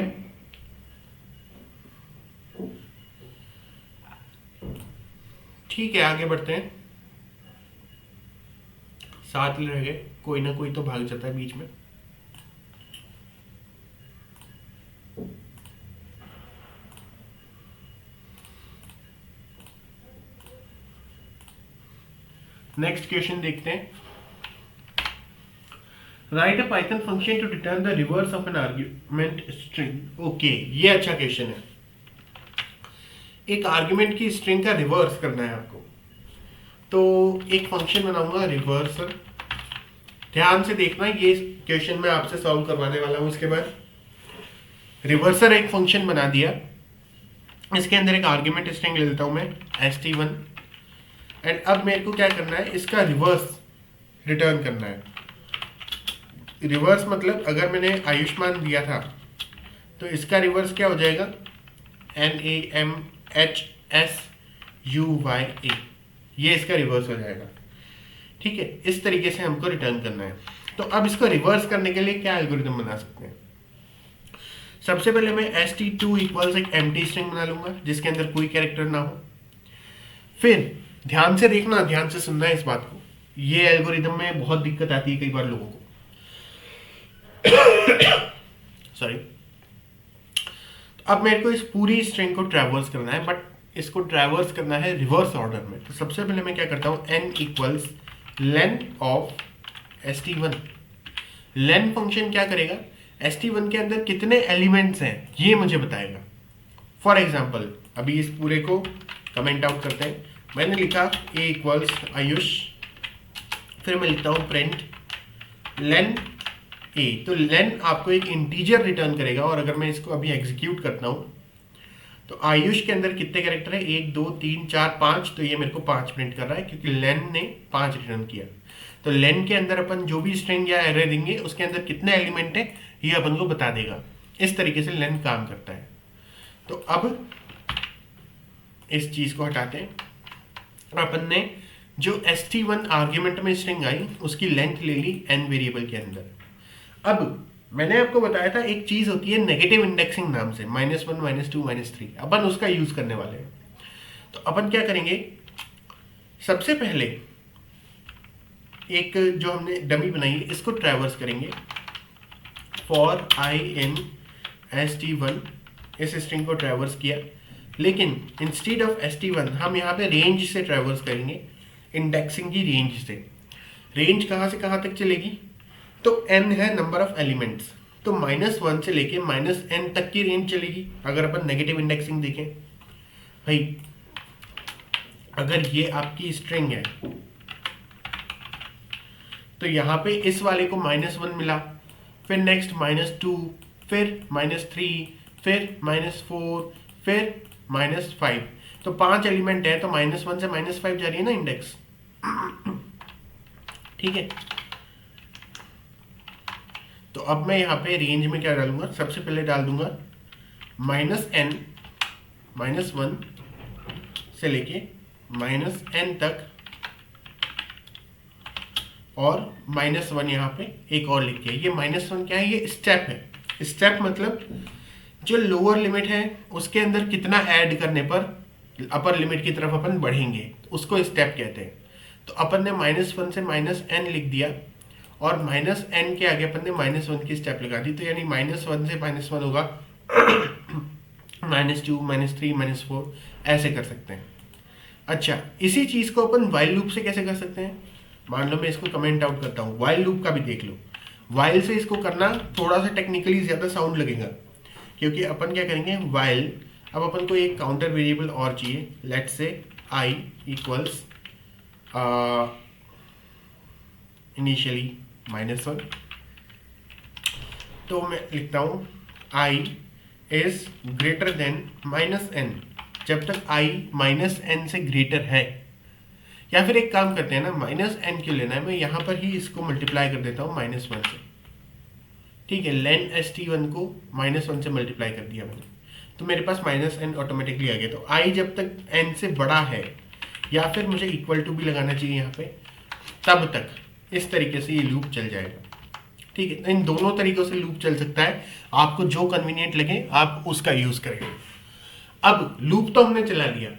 ठीक है, आगे बढ़ते हैं। 7 रह गए, कोई ना कोई तो भाग जाता है बीच में। नेक्स्ट क्वेश्चन देखते हैं। Write a Python function to return the reverse of an argument string. Okay, ये अच्छा क्वेश्चन है। एक आर्ग्यूमेंट की स्ट्रिंग का रिवर्स करना है आपको, तो एक फंक्शन बनाऊंगा रिवर्सर। ध्यान से देखना, ये क्वेश्चन मैं आपसे सॉल्व करवाने वाला हूं। इसके बाद रिवर्सर एक फंक्शन बना दिया, इसके अंदर एक आर्ग्यूमेंट स्ट्रिंग ले लेता हूं मैं st1, एंड अब मेरे को क्या करना है, इसका रिवर्स रिटर्न करना है। रिवर्स मतलब अगर मैंने आयुष्मान दिया था तो इसका रिवर्स क्या हो जाएगा, NAMHSUYA, ये इसका रिवर्स हो जाएगा। ठीक है, इस तरीके से हमको रिटर्न करना है। तो अब इसको रिवर्स करने के लिए क्या एल्गोरिथम बना सकते हैं। सबसे पहले मैं st2 इक्वल्स एक एम्प्टी स्ट्रिंग बना लूंगा जिसके अंदर कोई कैरेक्टर ना हो। फिर ध्यान से देखना, ध्यान से सुनना है इस बात को, ये एल्गोरिथम में बहुत दिक्कत आती है कई बार लोगों को। सॉरी। अब मेरे को इस पूरी स्ट्रिंग को ट्रैवर्स करना है, बट इसको ट्रैवर्स करना है रिवर्स ऑर्डर में। तो सबसे पहले मैं क्या करता हूं, n equals length of st1। Len function क्या करेगा, st1 के अंदर कितने एलिमेंट्स हैं ये मुझे बताएगा। फॉर एग्जाम्पल अभी इस पूरे को कमेंट आउट करते हैं। मैंने लिखा a इक्वल्स आयुष, फिर मैं लिखता हूं प्रिंट लेन a। तो लेन आपको एक इंटीजर रिटर्न करेगा, और अगर मैं इसको अभी एग्जीक्यूट करता हूं तो आयुष के अंदर कितने कैरेक्टर है, 1 2 3 4 5, तो ये मेरे को 5 प्रिंट कर रहा है क्योंकि लेन ने 5 रिटर्न किया। तो लेन के अंदर अपन जो भी स्ट्रिंग या एरे देंगे उसके अंदर कितने एलिमेंट है ये अपन को बता देगा। इस तरीके से लेन काम करता है। तो अब इस चीज को हटाते हैं, अपन ने जो st1 आर्ग्यूमेंट में स्ट्रिंग आई उसकी लेंथ ले ली n वेरिएबल के अंदर। अब मैंने आपको बताया था एक चीज होती है नेगेटिव इंडेक्सिंग नाम से, -1 -2 -3, अपन उसका यूज करने वाले हैं। तो अपन क्या करेंगे, सबसे पहले एक जो हमने डमी बनाई है इसको ट्रैवर्स करेंगे। फॉर i in st1, इस स्ट्रिंग को ट्रैवर्स किया, लेकिन इंस्टेड ऑफ st1 हम यहाँ पे रेंज से ट्रैवर्स करेंगे, इंडेक्सिंग की रेंज से। रेंज कहाँ से कहाँ तक चलेगी, तो n है नंबर ऑफ एलिमेंट्स, तो -1 से लेके -n तक की रेंज चलेगी। अगर अपन नेगेटिव इंडेक्सिंग देखें भाई, अगर ये आपकी स्ट्रिंग है तो यहाँ पे इस वाले को -1 मिला, फिर नेक्स्ट -2, फिर -3, फिर -4, फिर -5, तो 5 एलिमेंट है, तो -1 से -5 जा रही है ना इंडेक्स। ठीक है, तो अब मैं यहाँ पे रेंज में क्या डालूंगा, सबसे पहले डाल दूंगा -n -1 से लेके -n तक, और -1 यहाँ पे एक और लिख के। ये -1 क्या है, ये स्टेप है। स्टेप मतलब जो लोअर लिमिट है उसके अंदर कितना ऐड करने पर अपर लिमिट की तरफ अपन बढ़ेंगे, उसको स्टेप कहते हैं। तो अपन ने -1 से -n लिख दिया, और -n के आगे अपन ने -1 की स्टेप लगा दी, तो यानी -1 से -1 होगा -2 -3 -4, ऐसे कर सकते हैं। अच्छा, इसी चीज को अपन वाइल लूप से कैसे कर सकते हैं। मान लो मैं इसको कमेंट आउट करता हूँ, वाइल लूप का भी देख लो। वाइल से इसको करना थोड़ा सा टेक्निकली ज्यादा साउंड लगेगा, क्योंकि अपन क्या करेंगे, वाइल, अब अपन को एक काउंटर वेरिएबल और चाहिए, let's say i equals initially -1, तो मैं लिखता हूं i is greater than -n, जब तक i -n से ग्रेटर है। या फिर एक काम करते हैं ना, -n क्यों लेना है, मैं यहां पर ही इसको मल्टीप्लाई कर देता हूं -1 से। ठीक है, लेन st1 को -1 से मल्टीप्लाई कर दिया मैंने, तो मेरे पास -n ऑटोमेटिकली आ गया। तो i जब तक n से बड़ा है, या फिर मुझे इक्वल टू भी लगाना चाहिए यहाँ पे, तब तक इस तरीके से ये लूप चल जाएगा। ठीक है, इन दोनों तरीकों से लूप चल सकता है, आपको जो कन्वीनियंट लगे आप उसका यूज करेंगे। अब लूप तो हमने चला लिया,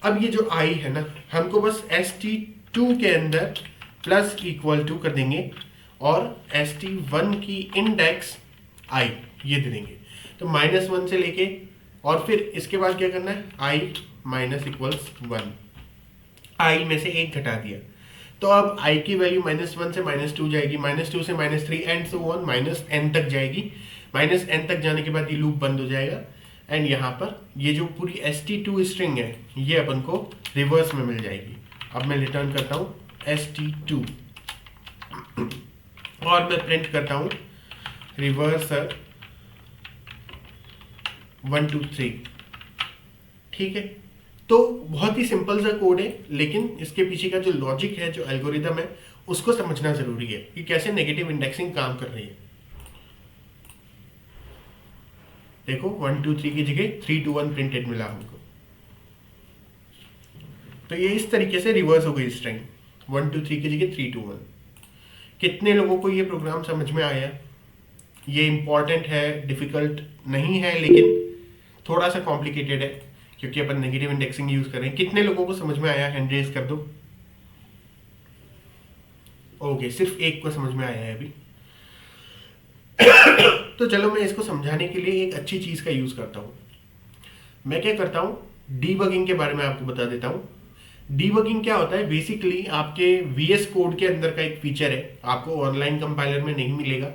अब ये जो i है ना, हमको बस st2 के अंदर प्लस इक्वल टू कर देंगे, और st1 की इंडेक्स i ये दे देंगे। तो -1 से लेके, और फिर इसके बाद क्या करना है, i माइनस इक्वल्स 1, i में से 1 घटा दिया, तो अब i की वैल्यू -1 से -2 जाएगी, -2 से -3 एंड सो ऑन -n तक जाएगी। -n तक जाने के बाद ये लूप बंद हो जाएगा। एंड यहाँ पर ये जो पूरी st2 स्ट्रिंग है ये अपन को रिवर्स में मिल जाएगी। अब मैं रिटर्न करता हूँ st2 और मैं प्रिंट करता हूँ रिवर्सर 1 2 3। ठीक है, तो बहुत ही सिंपल सा कोड है, लेकिन इसके पीछे का जो लॉजिक है, जो एल्गोरिदम है, उसको समझना जरूरी है कि कैसे नेगेटिव इंडेक्सिंग काम कर रही है। देखो 1 2 3 की जगह 3 2 1 प्रिंटेड मिला हमको। तो ये इस तरीके से रिवर्स हो गई स्ट्रिंग, 1 2 3 की जगह 3 2 1। कितने लोगों को ये प्रोग्राम समझ में आया? ये इंपॉर्टेंट है, डिफिकल्ट नहीं है, लेकिन थोड़ा सा कॉम्प्लिकेटेड है क्योंकि अपन नेगेटिव इंडेक्सिंग यूज कर रहे हैं। कितने लोगों को समझ में आया? हैंड रेज कर दो। ओके, सिर्फ एक को समझ में आया है अभी। तो चलो मैं इसको समझाने के लिए एक अच्छी चीज का यूज करता हूं। मैं क्या करता हूं, डीबगिंग के बारे में आपको बता देता हूं। डीबगिंग क्या होता है? बेसिकली आपके VS कोड के अंदर का एक फीचर है, आपको ऑनलाइन कंपाइलर में नहीं मिलेगा।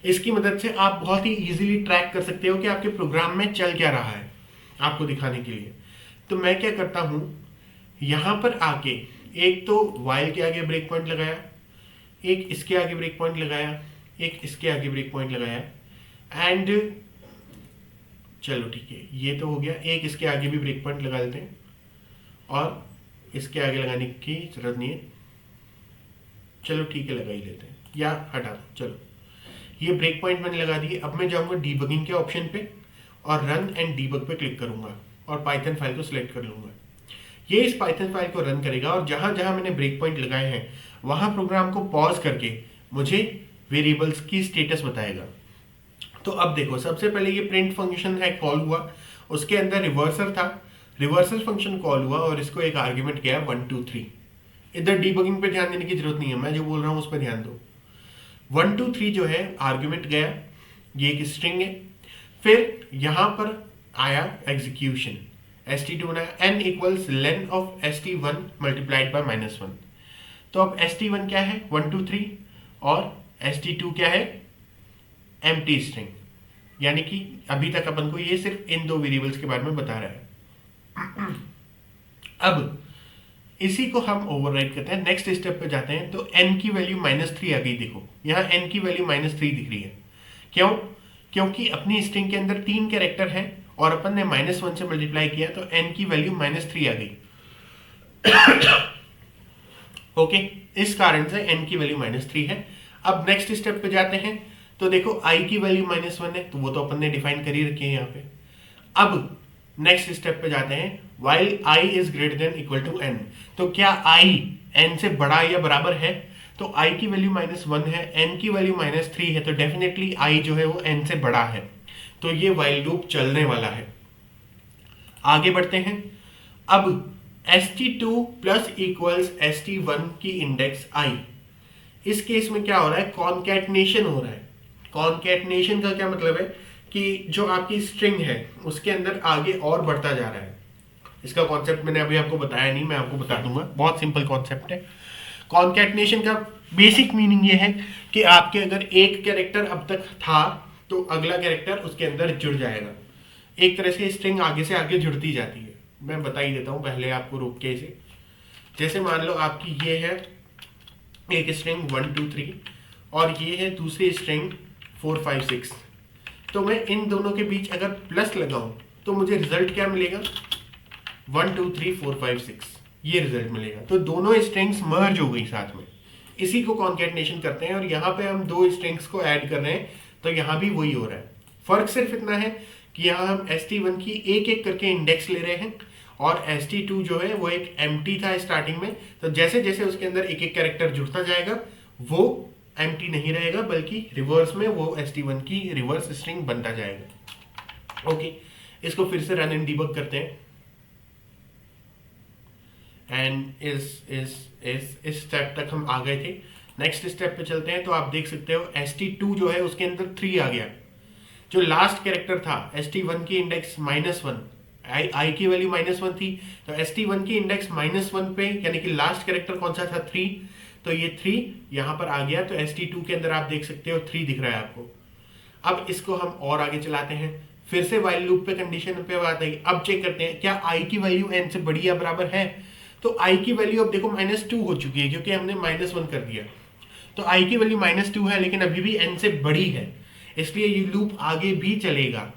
इसकी मदद से आप बहुत ही इजीली ट्रैक कर सकते हो कि आपके प्रोग्राम में चल क्या रहा है, आपको दिखाने के लिए। तो मैं क्या करता हूं, यहां पर आके एक तो वाइल के आगे ब्रेक पॉइंट लगाया, एक इसके आगे ब्रेक पॉइंट लगाया, एक इसके आगे ब्रेक पॉइंट लगाया, एंड चलो ठीक है, ये तो हो गया। एक इसके आगे भी ब्रेक पॉइंट लगा देते हैं और इसके आगे लगाने की जरूरत नहीं है। चलो ठीक है, लगा ही लेते हैं, या हटा दो। चलो, ये ब्रेक पॉइंट मैंने लगा दिए। अब मैं जाऊंगा डीबगिंग के ऑप्शन पे और रन एंड डीबग पे क्लिक करूंगा और पाइथन फाइल को सिलेक्ट कर लूंगा। ये इस पाइथन फाइल को रन करेगा और जहां जहां मैंने ब्रेक पॉइंट लगाए हैं वहां प्रोग्राम को पॉज करके मुझे वेरिएबल्स की स्टेटस बताएगा। तो अब देखो, सबसे पहले ये प्रिंट फंक्शन है कॉल हुआ, उसके अंदर रिवर्सर था, रिवर्सल फंक्शन कॉल हुआ और इसको एक आर्ग्यूमेंट गया 1 2 3। इधर डीबगिंग पे ध्यान देने की जरूरत नहीं है, मैं जो बोल रहा हूं उस पर ध्यान दो। 1 2 3 जो है आर्ग्यूमेंट गया, ये एक स्ट्रिंग है। फिर यहां पर आया एग्जीक्यूशन, st2 बनाया, n equals lane of st1 multiplied by -1। तो अब st1 क्या है? 1 2 3 और st2 क्या है? Empty string. यानी कि अभी तक अपन को ये सिर्फ इन दो वेरिएबल्स के बारे में बता रहा है। अब इसी को हम ओवरराइट करते हैं, नेक्स्ट स्टेप पे जाते हैं। तो n की वैल्यू -3 आ गई। देखो यहाँ n की वैल्यू -3 दिख रही है। क्यों? क्योंकि अपनी स्ट्रिंग के अंदर 3 कैरेक्टर हैं और अपन ने -1 से मल्टीप्लाई किया तो n की वैल्यू -3 आ गई। ओके, इस कारण से n की वैल्यू -3 है। अब नेक्स्ट स्टेप पे जाते हैं तो देखो i की वैल्यू -1 है, तो वो तो अपन ने डिफाइन कर ही रखी है यहाँ पे। अब नेक्स्ट स्टेप पे जाते हैं, while i is greater than equal to n। तो क्या i n से बड़ा या बराबर है? तो i की वैल्यू -1 है, n की वैल्यू -3 है, तो डेफिनेटली i जो है वो n से बड़ा है। तो ये while लूप चलने वाला है। आगे बढ़ते हैं। अब st2 प्लस इक्वल्स st1 की इंडेक्स i। इस केस में क्या हो रहा है? कॉन्कैटनेशन हो रहा है। कॉन्कैटनेशन का क्या मतलब है कि जो आपकी स्ट्रिंग है उसके अंदर आगे और बढ़ता जा रहा है। इसका कॉन्सेप्ट मैंने अभी आपको बताया नहीं, मैं आपको बता दूंगा, बहुत सिंपल कॉन्सेप्ट है। कॉन्कैटनेशन का बेसिक मीनिंग ये है कि आपके अगर एक कैरेक्टर अब तक था तो अगला कैरेक्टर उसके अंदर जुड़ जाएगा। एक तरह से स्ट्रिंग आगे से आगे जुड़ती जाती है। मैं बता ही देता हूँ पहले आपको रोक के इसे। जैसे मान लो आपकी ये है एक स्ट्रिंग 1 2 3 और ये है दूसरी स्ट्रिंग 4 5 6। तो मैं इन दोनों के बीच अगर प्लस लगाऊं तो मुझे रिजल्ट क्या मिलेगा? 1 2 3 4 5 6 ये रिजल्ट मिलेगा। तो दोनों स्ट्रिंग्स मर्ज हो गई साथ में। इसी को कॉन्कैटनेशन करते हैं और यहाँ पे हम दो स्ट्रिंग्स को ऐड कर रहे हैं, तो यहाँ भी वही हो रहा है। फर्क सिर्फ इतना है कि यहाँ हम st1 की एक एक करके इंडेक्स ले रहे हैं और st2 जो है वो एक एम्प्टी था स्टार्टिंग में। तो जैसे जैसे उसके अंदर एक एक कैरेक्टर जुड़ता जाएगा वो एम्प्टी नहीं रहेगा, बल्कि रिवर्स में वो st1 की रिवर्स स्ट्रिंग बनता जाएगा। ओके, इसको फिर से रन एंड डीबग करते हैं। एंड इस स्टेप तक हम आ गए थे। नेक्स्ट स्टेप पे चलते हैं। तो आप देख सकते हो st2 जो है उसके अंदर 3 आ गया। जो लास्ट कैरेक्टर था st1 की इंडेक्स -1, i की वैल्यू -1 थी, तो st1 की इंडेक्स -1 पे यानी कि लास्ट कैरेक्टर कौन सा था? 3। तो ये 3 यहाँ पर आ गया। तो st2 के अंदर आप देख सकते हो 3 दिख रहा है आपको। अब इसको हम और आगे चलाते हैं। फिर से वाइल लूप पे कंडीशन पे बात आई। अब चेक करते हैं क्या आई की वैल्यू एन से बड़ी या बराबर है। तो आई की वैल्यू अब देखो -2 हो चुकी है क्योंकि हमने -1 कर दिया। तो आई की वैल्यू -2 है लेकिन अभी भी एन से बड़ी है, इसलिए ये लूप आगे भी चलेगा।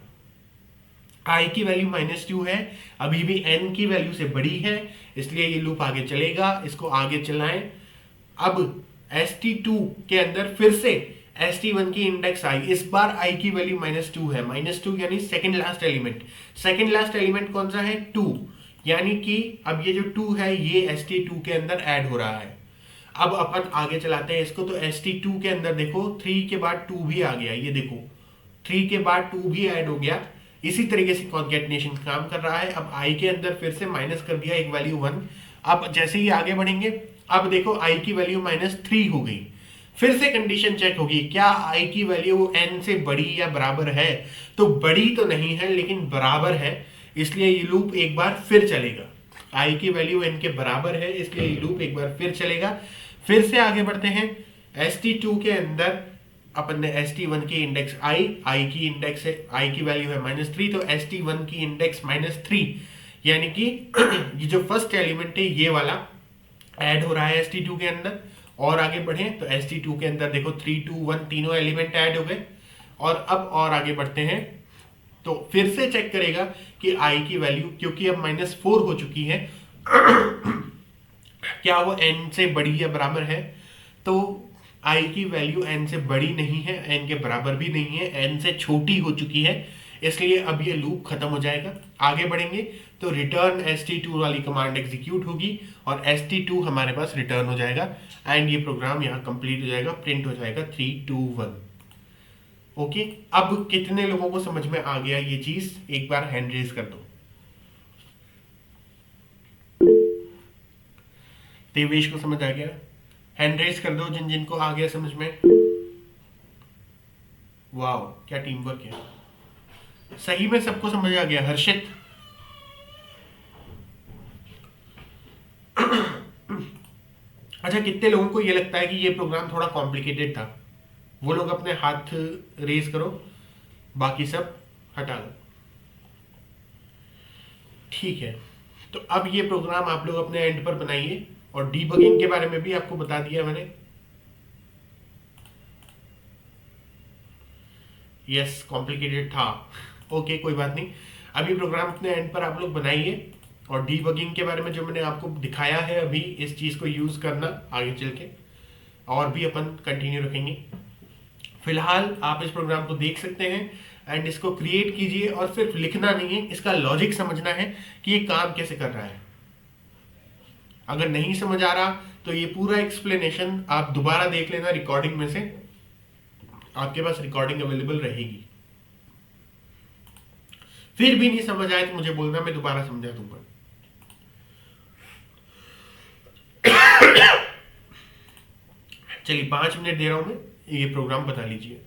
आई की वैल्यू -2 है, अभी भी एन की वैल्यू से बड़ी है, इसलिए ये लूप आगे चलेगा। इसको आगे चलाएं। अब st2 के अंदर फिर से st1 की इंडेक्स आई, इस बार आई की वैल्यू -2 है। -2 यानी second last element. Second last element कौन सा है? 2, यानी कि अब ये जो 2 है ये st2 के अंदर ऐड हो रहा है। अब अपन आगे चलाते हैं इसको। तो st2 के अंदर देखो 3 के बाद 2 भी आ गया, ये देखो 3 के बाद 2 भी ऐड हो गया। इसी तरीके से कॉन्कैटिनेशन काम कर रहा है। अब i के अंदर फिर से माइनस कर दिया एक वैल्यू 1। अब जैसे ही आगे बढ़ेंगे, अब देखो i की वैल्यू -3 हो गई। फिर से कंडीशन चेक होगी, क्या i की वैल्यू n से बड़ी या बराबर है। तो बड़ी तो नहीं है लेकिन बराबर है, इसलिए ये लूप एक बार फिर चलेगा। i की वैल्यू n के बराबर है, इसलिए ये लूप एक बार फिर चलेगा। फिर से आगे बढ़ते हैं। st2 के अंदर अपन ने st1 की इंडेक्स i की इंडेक्स है, i की वैल्यू है -3, तो st1 की इंडेक्स -3, यानी कि ये जो फर्स्ट एलिमेंट है ये वाला ऐड हो रहा है st2 के अंदर। और आगे बढ़े तो st2 के अंदर देखो 3, 2, 1 तीनों एलिमेंट ऐड हो गए। और अब और आगे बढ़ते हैं तो फिर से चेक करेगा कि i की वैल्यू, क्योंकि अब -4 हो चुकी है, क्या वो n से बड़ी या बराबर है। तो i की वैल्यू n से बड़ी नहीं है, n के बराबर भी नहीं है, n से छोटी हो चुकी है, इसलिए अब ये लूप खत्म हो जाएगा। आगे बढ़ेंगे तो रिटर्न st2 वाली कमांड एग्जीक्यूट होगी और st2 हमारे पास रिटर्न हो जाएगा एंड ये प्रोग्राम यहाँ कंप्लीट हो जाएगा, प्रिंट हो जाएगा 3, 2, 1। ओके, अब कितने लोगों को समझ में आ गया ये चीज? एक बार हैंड रेज कर दो। देवेश को समझ आ गया? हैंड रेज कर दो जिन जिन को आ गया समझ में। वाह, क्या टीम वर्क है। सही में सबको समझ आ गया? हर्षित, अच्छा कितने लोगों को ये लगता है कि ये प्रोग्राम थोड़ा कॉम्प्लिकेटेड था? वो लोग अपने हाथ रेज करो, बाकी सब हटा दो। ठीक है, तो अब ये प्रोग्राम आप लोग अपने एंड पर बनाइए और डीबगिंग के बारे में भी आपको बता दिया मैंने। यस, कॉम्प्लिकेटेड था। ओके, कोई बात नहीं। अभी प्रोग्राम अपने एंड पर आप लोग बनाइए और डीबगिंग के बारे में जो मैंने आपको दिखाया है अभी, इस चीज़ को यूज़ करना आगे चल के, और भी अपन कंटिन्यू रखेंगे। फिलहाल आप इस प्रोग्राम को देख सकते हैं एंड इसको क्रिएट कीजिए और सिर्फ लिखना नहीं है, इसका लॉजिक समझना है कि ये काम कैसे कर रहा है। अगर नहीं समझ आ रहा तो ये पूरा एक्सप्लेनेशन आप दोबारा देख लेना रिकॉर्डिंग में से, आपके पास रिकॉर्डिंग अवेलेबल रहेगी। फिर भी नहीं समझ आए तो मुझे बोलना, मैं दोबारा समझा दूंगा। चलिए 5 मिनट दे रहा हूं मैं, ये प्रोग्राम बता लीजिए।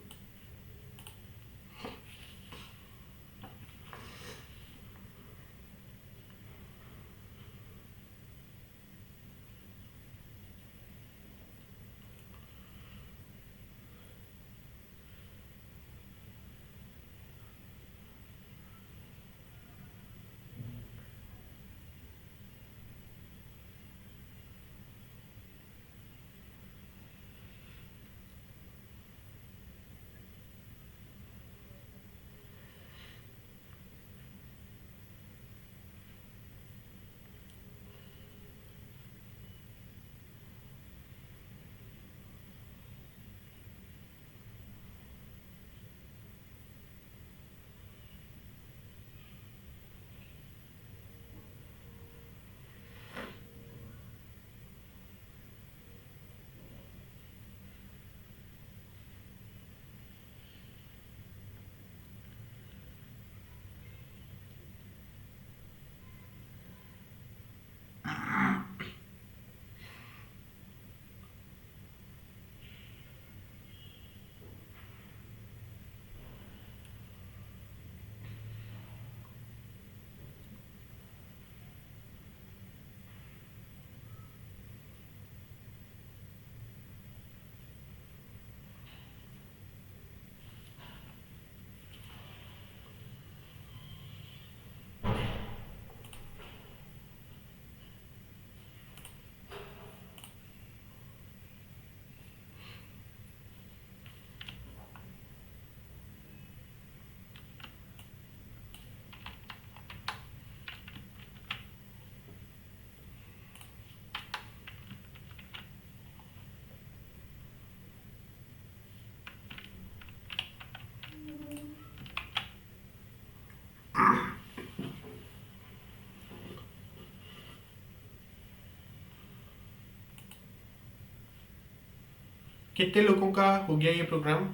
कितने लोगों का हो गया ये प्रोग्राम?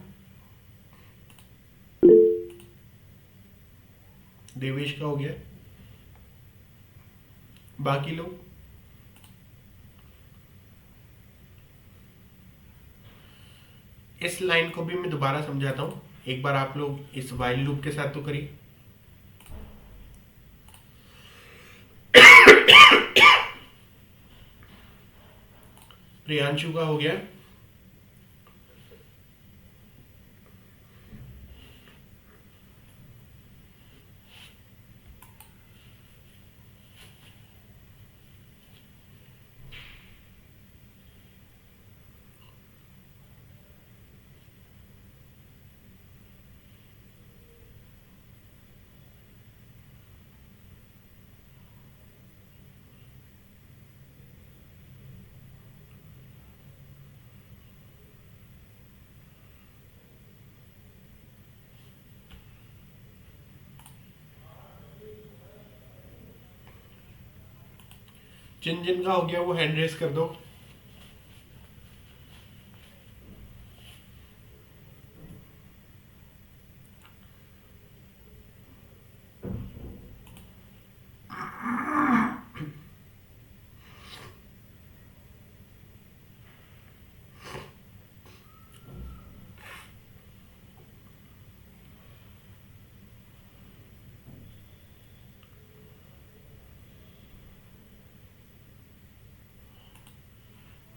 देवेश का हो गया, बाकी लोग? इस लाइन को भी मैं दोबारा समझाता हूं, एक बार आप लोग इस वाइल लूप के साथ तो करिए। प्रियांशु का हो गया, जिन जिन का हो गया वो हैंड रेस कर दो।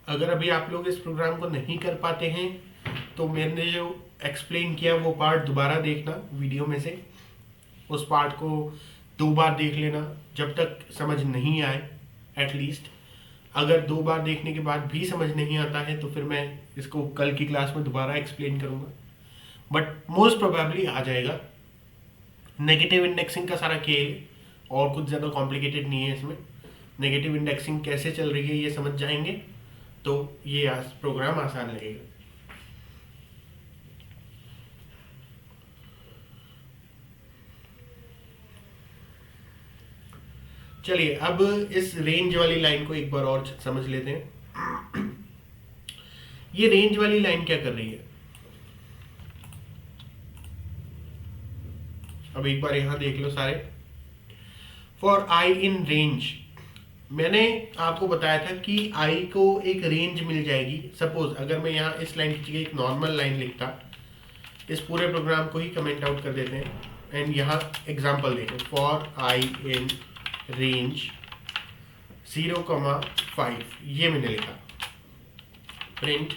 अगर अभी आप लोग इस प्रोग्राम को नहीं कर पाते हैं तो मैंने जो एक्सप्लेन किया वो पार्ट दोबारा देखना वीडियो में से, उस पार्ट को 2 बार देख लेना जब तक समझ नहीं आए एटलीस्ट। अगर 2 बार देखने के बाद भी समझ नहीं आता है तो फिर मैं इसको कल की क्लास में दोबारा एक्सप्लेन करूंगा, बट मोस्ट प्रोबेबली आ जाएगा। नेगेटिव इंडेक्सिंग का सारा खेल और कुछ ज़्यादा कॉम्प्लिकेटेड नहीं है इसमें। नेगेटिव इंडेक्सिंग कैसे चल रही है ये समझ जाएंगे तो ये प्रोग्राम आसान लगेगा। चलिए अब इस रेंज वाली लाइन को एक बार और समझ लेते हैं। ये रेंज वाली लाइन क्या कर रही है? अब एक बार यहां देख लो सारे। फॉर आई इन रेंज, मैंने आपको बताया था कि आई को एक रेंज मिल जाएगी। सपोज अगर मैं यहाँ इस लाइन की जगह एक नॉर्मल लाइन लिखता, इस पूरे प्रोग्राम को ही कमेंट आउट कर देते हैं एंड यहाँ एग्जांपल देखें, फॉर आई इन रेंज 0,5, ये मैंने लिखा, प्रिंट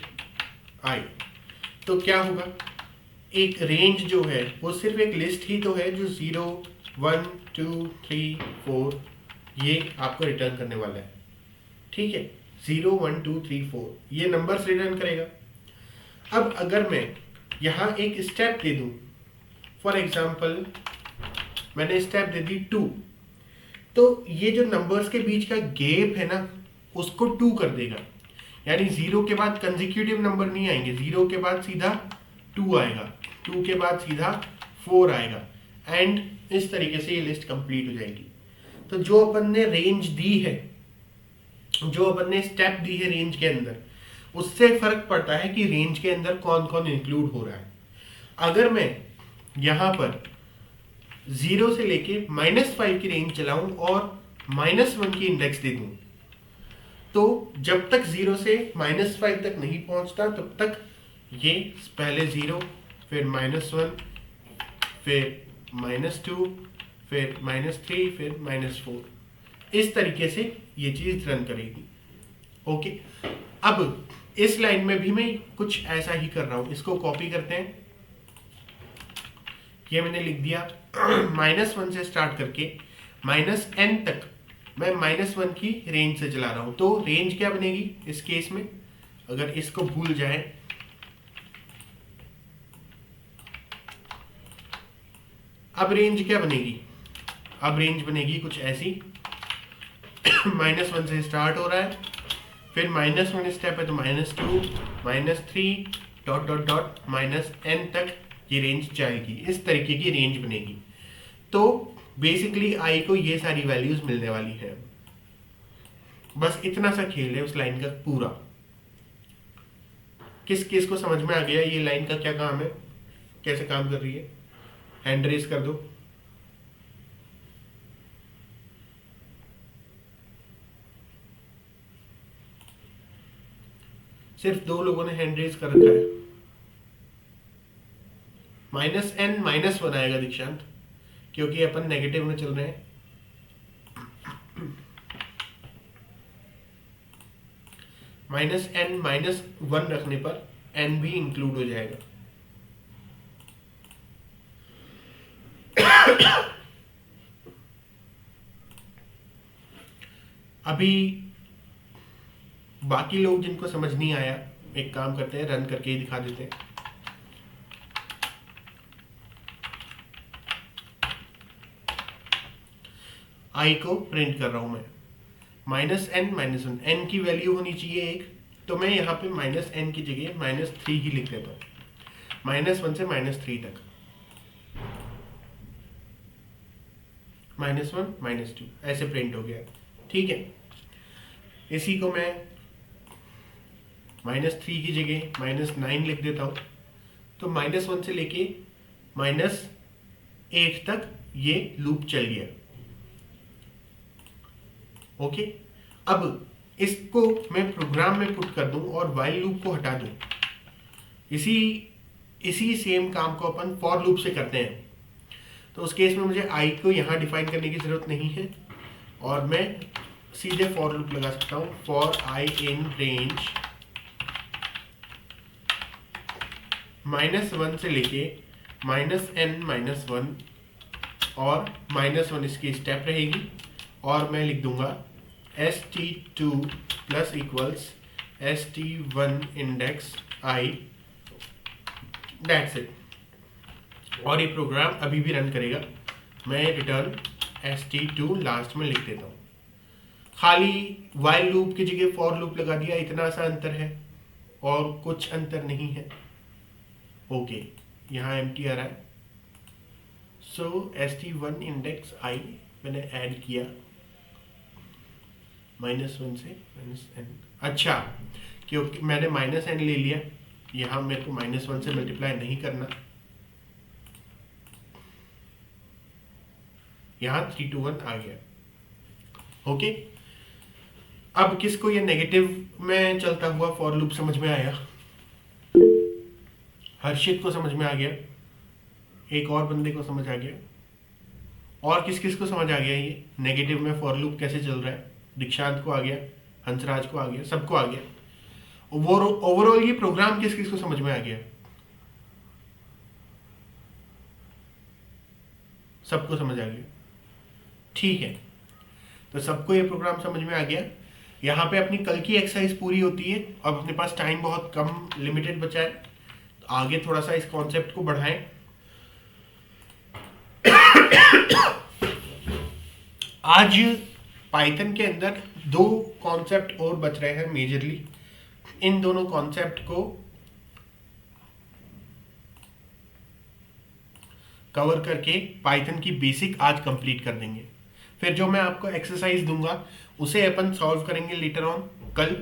आई। तो क्या होगा, एक रेंज जो है वो सिर्फ एक लिस्ट ही तो है जो 0, 1, 2, 3, 4 ये आपको रिटर्न करने वाला है। ठीक है, 0, 1, 2, 3, 4 ये नंबर्स रिटर्न करेगा। अब अगर मैं यहाँ एक स्टेप दे दूं, फॉर एग्जाम्पल मैंने स्टेप दे दी 2, तो ये जो नंबर्स के बीच का गैप है ना उसको 2 कर देगा। यानी 0 के बाद कंसेक्यूटिव नंबर नहीं आएंगे, 0 के बाद सीधा 2 आएगा, 2 के बाद सीधा 4 आएगा एंड इस तरीके से ये लिस्ट कंप्लीट हो जाएगी। तो जो अपन ने रेंज दी है, जो अपन ने स्टेप दी है रेंज के अंदर, उससे फर्क पड़ता है कि रेंज के अंदर कौन कौन इंक्लूड हो रहा है। अगर मैं यहां पर 0 से लेके -5 की रेंज चलाऊं और -1 की इंडेक्स दे दूं, तो जब तक 0 से -5 तक नहीं पहुंचता तब तक ये पहले 0, फिर -1, फिर -2, फिर -3, फिर -4, इस तरीके से ये चीज रन करेगी। ओके, अब इस लाइन में भी मैं कुछ ऐसा ही कर रहा हूं, इसको कॉपी करते हैं। ये मैंने लिख दिया -1 से स्टार्ट करके -n तक मैं -1 की रेंज से चला रहा हूं। तो रेंज क्या बनेगी इस केस में, अगर इसको भूल जाए, अब रेंज क्या बनेगी, अब रेंज बनेगी कुछ ऐसी -1 से स्टार्ट हो रहा है, फिर -1 स्टेप है तो -2, -3 डॉट डॉट डॉट -n तक ये रेंज जाएगी। इस तरीके की रेंज बनेगी। तो बेसिकली आई को ये सारी वैल्यूज मिलने वाली है। बस इतना सा खेल है उस लाइन का पूरा। किस केस को समझ में आ गया ये लाइन का क्या काम है, कैसे काम कर रही है? हैंड रेज कर दो। सिर्फ 2 लोगों ने हैंड रेज कर रखा है। -n -1 आएगा दीक्षांत, क्योंकि अपन नेगेटिव में चल रहे हैं। -n -1 रखने पर n भी इंक्लूड हो जाएगा। अभी बाकी लोग जिनको समझ नहीं आया, एक काम करते हैं, रन करके ही दिखा देते हैं। आई को प्रिंट कर रहा हूं मैं। -n -1, n की वैल्यू होनी चाहिए 1, तो मैं यहाँ पे -n की जगह -3 ही लिख देता हूँ। -1 से -3 तक, -1 -2 ऐसे प्रिंट हो गया। ठीक है, इसी को मैं -3 की जगह -9 लिख देता हूँ। तो -1 से लेके -8 तक ये लूप चल गया। ओके, अब इसको मैं प्रोग्राम में पुट कर दूं और वाइल लूप को हटा दूं। इसी सेम काम को अपन फॉर लूप से करते हैं। तो उस केस में मुझे आई को यहाँ डिफाइन करने की जरूरत नहीं है और मैं सीधे फॉर लूप लगा सकता हूँ। फॉर आई इन रेंज -1 से लेके -n -1 और -1 इसकी स्टेप रहेगी और मैं लिख दूंगा st2 plus equals st1 index i, that's it. और ये प्रोग्राम अभी भी रन करेगा। मैं रिटर्न st2 लास्ट में लिख देता हूँ। खाली वाइल लूप की जगह फॉर लूप लगा दिया, इतना सा अंतर है और कुछ अंतर नहीं है। ओके, यहाँ एम्प्टी आ रहा है। सो st1 इंडेक्स i मैंने ऐड किया -1 से -n। अच्छा, क्योंकि मैंने -n ले लिया, यहाँ मेरे को -1 से मल्टीप्लाई नहीं करना। यहाँ 3 to 1 आ गया। ओके, अब किसको ये नेगेटिव में चलता हुआ फॉर लूप समझ में आया? हर्षित को समझ में आ गया, एक और बंदे को समझ आ गया, और किस किस को समझ आ गया ये नेगेटिव में फॉर लूप कैसे चल रहा है? दीक्षांत को आ गया, हंसराज को आ गया, सबको आ गया। ओवरऑल ये प्रोग्राम किस किस को समझ में आ गया? सबको समझ आ गया। ठीक है, तो सबको ये प्रोग्राम समझ में आ गया। यहाँ पे अपनी कल की एक्सरसाइज पूरी होती है। अब अपने पास टाइम बहुत कम लिमिटेड बचा है, तो आगे थोड़ा सा इस कॉन्सेप्ट को बढ़ाएं। आज पाइथन के अंदर 2 कॉन्सेप्ट और बच रहे हैं मेजरली। इन दोनों कॉन्सेप्ट को कवर करके पाइथन की बेसिक आज कंप्लीट कर देंगे। फिर जो मैं आपको एक्सरसाइज दूंगा उसे अपन सॉल्व करेंगे लेटर ऑन कल,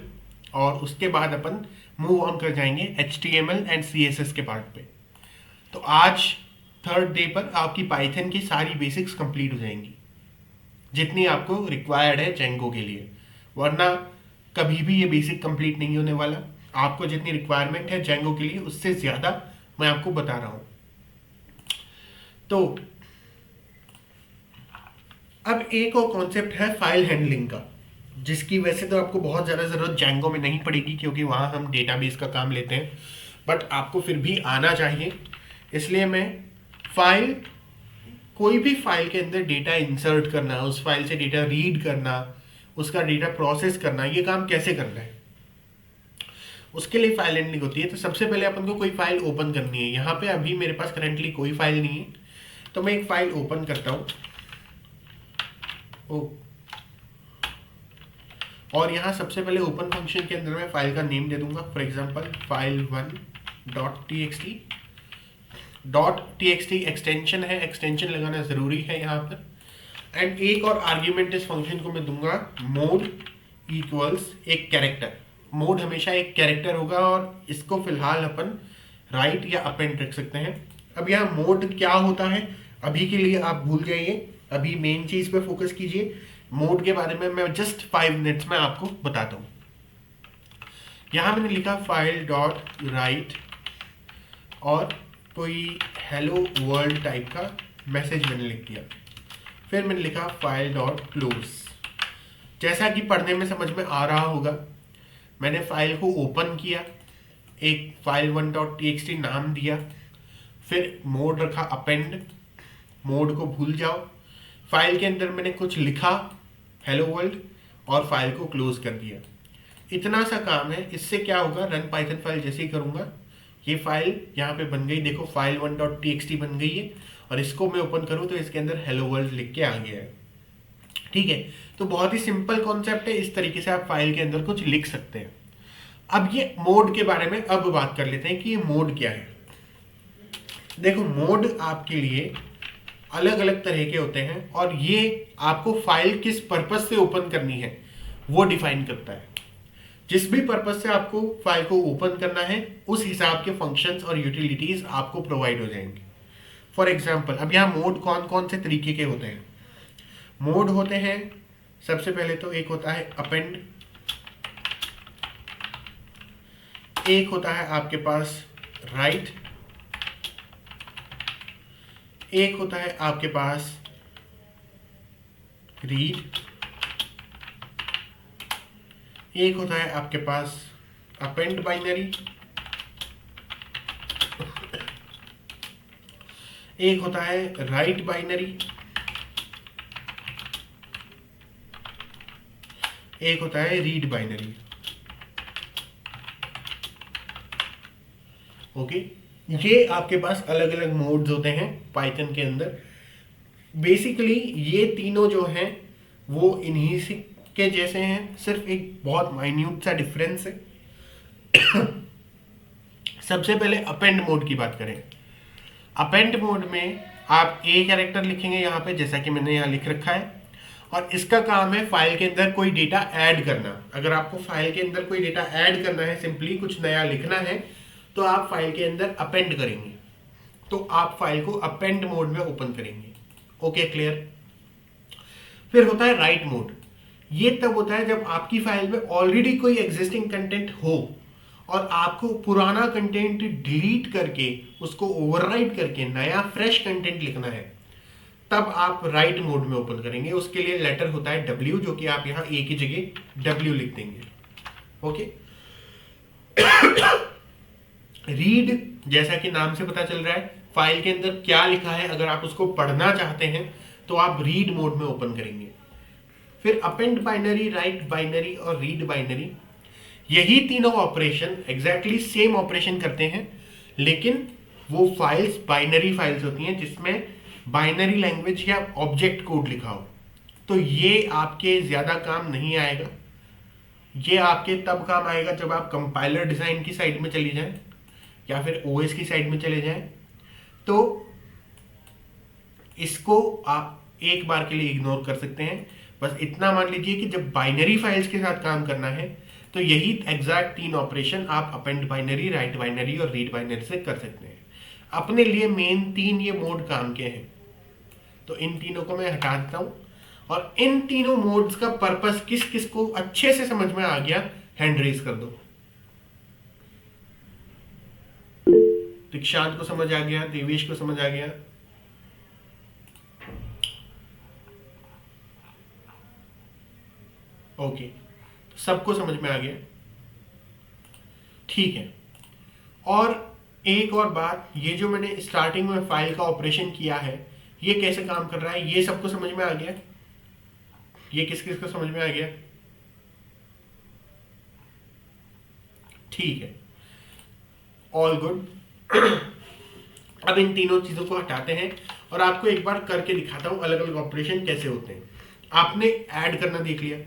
और उसके बाद अपन मूव ऑन कर जाएंगे HTML एंड CSS के पार्ट पे। तो आज 3rd डे पर आपकी पाइथन की सारी बेसिक्स कंप्लीट हो जाएंगी, जितनी आपको रिक्वायर्ड है जेंगो के लिए। वरना कभी भी ये बेसिक कंप्लीट नहीं होने वाला। आपको जितनी रिक्वायरमेंट है जेंगो के लिए उससे ज़्यादा मैं आपको बता रहा हूँ। तो अब एक और कॉन्सेप्ट है फाइल हैंडलिंग का, जिसकी वैसे तो आपको बहुत ज़्यादा ज़रूरत जेंगो में नहीं पड़ेगी, क्योंकि वहाँ हम डेटाबेस का काम लेते हैं, बट आपको फिर भी आना चाहिए। इसलिए मैं कोई भी फाइल के अंदर डेटा इंसर्ट करना, उस फाइल से डेटा रीड करना, उसका डेटा प्रोसेस करना, ये काम कैसे करना है उसके लिए फाइल हैंडलिंग होती है। तो सबसे पहले अपन को कोई फाइल ओपन करनी है। यहाँ पे अभी मेरे पास करंटली कोई फाइल नहीं है, तो मैं एक फाइल ओपन करता हूँ और यहाँ सबसे पहले ओपन फंक्शन के अंदर मैं फाइल का नेम दे दूंगा। For example file1.txt। .txt extension है, एक्सटेंशन लगाना जरूरी है यहाँ पर। एंड एक और आर्ग्यूमेंट इस फंक्शन को मैं दूंगा, मोड इक्वल्स एक कैरेक्टर। मोड हमेशा एक कैरेक्टर होगा और इसको फिलहाल अपन राइट या अपेंड रख सकते हैं। अब यहाँ मोड क्या होता है अभी के लिए आप भूल जाइए, अभी मेन चीज पे फोकस कीजिए। मोड के बारे में मैं जस्ट 5 मिनट्स में आपको बताता हूँ। यहाँ मैंने लिखा फाइल डॉट राइट और कोई हेलो वर्ल्ड टाइप का मैसेज मैंने लिख दिया। फिर मैंने लिखा फाइल डॉट क्लोज। जैसा कि पढ़ने में समझ में आ रहा होगा, मैंने फाइल को ओपन किया, एक फाइल 1.txt नाम दिया, फिर मोड रखा अपेंड, मोड को भूल जाओ, फाइल के अंदर मैंने कुछ लिखा हेलो वर्ल्ड और फाइल को क्लोज कर दिया। इतना सा काम है। इससे क्या होगा, रन पाइथन फाइल जैसे ही करूंगा ये फाइल यहाँ पे बन गई, देखो फाइल 1.txt बन गई है और इसको मैं ओपन करूँ तो इसके अंदर हेलो वर्ल्ड लिख के आ गया है। ठीक है, तो बहुत ही सिंपल कॉन्सेप्ट है, इस तरीके से आप फाइल के अंदर कुछ लिख सकते हैं। अब ये मोड के बारे में अब बात कर लेते हैं कि ये मोड क्या है। देखो मोड आपके लिए अलग अलग तरह के होते हैं और ये आपको फाइल किस पर्पस से ओपन करनी है वो डिफाइन करता है। जिस भी पर्पस से आपको फाइल को ओपन करना है उस हिसाब के फंक्शंस और यूटिलिटीज आपको प्रोवाइड हो जाएंगे। फॉर एग्जाम्पल, अब यहाँ मोड कौन कौन से तरीके के होते हैं। मोड होते हैं, सबसे पहले तो एक होता है अपेंड, एक होता है आपके पास राइट, एक होता है आपके पास रीड, एक होता है आपके पास अपेंड बाइनरी, एक होता है राइट बाइनरी, एक होता है रीड बाइनरी। ओके, ये आपके पास अलग अलग मोड्स होते हैं पाइथन के अंदर। बेसिकली ये तीनों जो हैं वो इन्हीं से के जैसे हैं, सिर्फ एक बहुत माइन्यूट सा डिफरेंस है। सबसे पहले अपेंड मोड की बात करें। अपेंड मोड में आप ए कैरेक्टर लिखेंगे यहाँ पे, जैसा कि मैंने यहाँ लिख रखा है, और इसका काम है फाइल के अंदर कोई डेटा ऐड करना। अगर आपको फाइल के अंदर कोई डेटा ऐड करना है, सिंपली कुछ नया लिखना है, तो आप फाइल के अंदर अपेंड करेंगे, तो आप फाइल को अपेंड मोड में ओपन करेंगे। Okay, clear. फिर होता है राइट मोड। ये तब होता है जब आपकी फाइल में ऑलरेडी कोई एग्जिस्टिंग कंटेंट हो और आपको पुराना कंटेंट डिलीट करके उसको ओवरराइट करके नया फ्रेश कंटेंट लिखना है, तब आप राइट मोड में ओपन करेंगे। उसके लिए लेटर होता है W, जो कि आप यहाँ A की जगह W लिख देंगे। ओके। रीड, जैसा कि नाम से पता चल रहा है फाइल के अंदर क्या लिखा है, अगर आप उसको पढ़ना चाहते हैं तो आप रीड मोड में ओपन करेंगे। फिर अपेंड बाइनरी, राइट बाइनरी और रीड बाइनरी, यही तीनों ऑपरेशन एग्जैक्टली सेम ऑपरेशन करते हैं, लेकिन वो फाइल्स बाइनरी फाइल्स होती हैं जिसमें बाइनरी लैंग्वेज या ऑब्जेक्ट कोड लिखा हो। तो ये आपके ज्यादा काम नहीं आएगा, ये आपके तब काम आएगा जब आप कंपाइलर डिजाइन की साइड में चली जाएं या फिर ओएस की साइड में चले जाएं। तो इसको आप एक बार के लिए इग्नोर कर सकते हैं। बस इतना मान लीजिए कि जब बाइनरी फाइल्स के साथ काम करना है तो यही एग्जैक्ट तीन ऑपरेशन आप अपेंड बाइनरी, राइट बाइनरी और रीड बाइनरी से कर सकते हैं। अपने लिए मेन तीन ये मोड काम के हैं, तो इन तीनों को मैं हटा देता हूं और इन तीनों मोड्स का पर्पस किस किस को अच्छे से समझ में आ गया, हैंड रेज कर दो। दीक्षांत को समझ आ गया, देवेश को समझ आ गया, ओके, सबको समझ में आ गया, ठीक है। और एक और बात, ये जो मैंने स्टार्टिंग में फाइल का ऑपरेशन किया है ये कैसे काम कर रहा है, ये सबको समझ में आ गया। ये किस किस को समझ में आ गया, ठीक है, ऑल गुड। अब इन तीनों चीजों को हटाते हैं और आपको एक बार करके दिखाता हूं अलग अलग ऑपरेशन कैसे होते हैं। आपने ऐड करना देख लिया।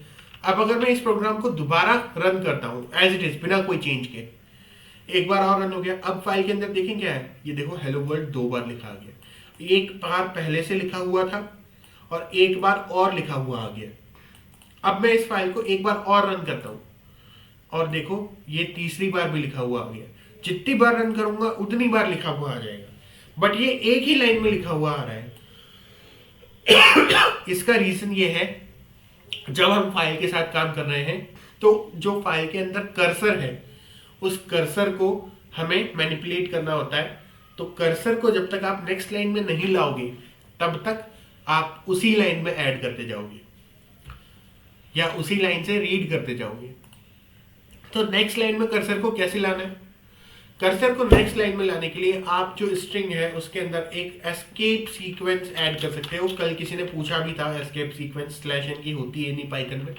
अब अगर मैं इस प्रोग्राम को दोबारा रन करता हूं एज इट इज बिना कोई चेंज के, एक बार और रन हो गया। अब फाइल के अंदर देखें क्या है, ये देखो हेलो वर्ल्ड 2 बार लिखा आ गया, एक बार पहले से लिखा हुआ था और एक बार और लिखा हुआ आ गया। अब मैं इस फाइल को एक बार और रन करता हूं, और देखो ये तीसरी बार भी लिखा हुआ आ गया। जितनी बार रन करूंगा उतनी बार लिखा हुआ आ जाएगा, बट ये एक ही लाइन में लिखा हुआ आ रहा है। इसका रीजन ये है, जब हम फाइल के साथ काम कर रहे हैं तो जो फाइल के अंदर कर्सर है उस कर्सर को हमें मैनिपुलेट करना होता है। तो कर्सर को जब तक आप नेक्स्ट लाइन में नहीं लाओगे तब तक आप उसी लाइन में ऐड करते जाओगे या उसी लाइन से रीड करते जाओगे। तो नेक्स्ट लाइन में कर्सर को कैसे लाना है? कर्सर को नेक्स्ट लाइन में लाने के लिए आप जो स्ट्रिंग है उसके अंदर एक एस्केप सीक्वेंस ऐड कर सकते हो। कल किसी ने पूछा भी था एस्केप सीक्वेंस /n की होती है नहीं, पाइथन में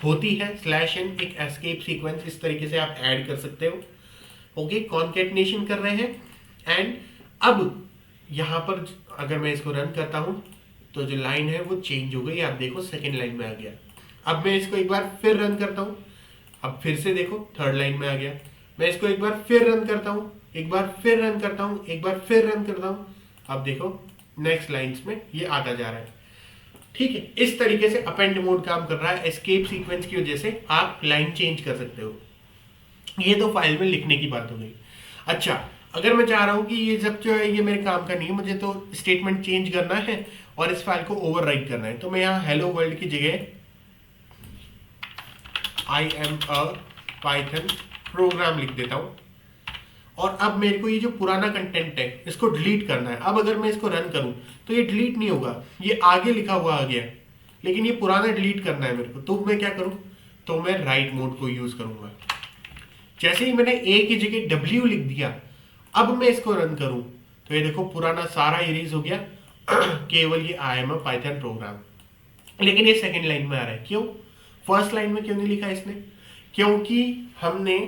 होती है। /n एक एस्केप सीक्वेंस इस तरीके से आप ऐड कर सकते हो। ओके, कॉन्केटनेशन कर रहे हैं। एंड अब यहाँ पर अगर मैं इसको रन करता हूँ तो जो लाइन है वो चेंज हो गई। आप देखो सेकेंड लाइन में आ गया। अब मैं इसको एक बार फिर रन करता हूँ, अब फिर से देखो थर्ड लाइन में आ गया। मैं इसको एक बार फिर रन करता हूँ, एक बार फिर रन करता हूँ, एक बार फिर रन करता हूँ, अब देखो नेक्स्ट लाइंस में ये आता जा रहा है। ठीक है, इस तरीके से अपेंड मोड काम कर रहा है। एस्केप सीक्वेंस की वजह से आप लाइन चेंज कर सकते हो। ये तो फाइल में लिखने की बात हो गई। अच्छा, अगर मैं चाह रहा हूँ कि ये सब जो है ये मेरे काम का नहीं है, मुझे तो स्टेटमेंट चेंज करना है और इस फाइल को ओवरराइट करना है, तो मैं यहाँ हेलो वर्ल्ड की जगह I am a Python programme लिख देता हूँ। और अब मेरे को ये जो पुराना कंटेंट है इसको डिलीट करना है। अब अगर मैं इसको रन करूँ तो ये डिलीट नहीं होगा, ये आगे लिखा हुआ आ गया, लेकिन ये पुराना डिलीट करना है मेरे को। तो मैं क्या करूँ, तो मैं राइट मोड को यूज करूंगा। जैसे ही मैंने ए की जगह W लिख दिया, अब मैं इसको रन करूं तो ये देखो पुराना सारा इरेज हो गया, केवल ये I am a Python programme. लेकिन ये सेकंड लाइन में आ रहा है, क्यों? फर्स्ट लाइन में क्यों नहीं लिखा इसने? क्योंकि हमने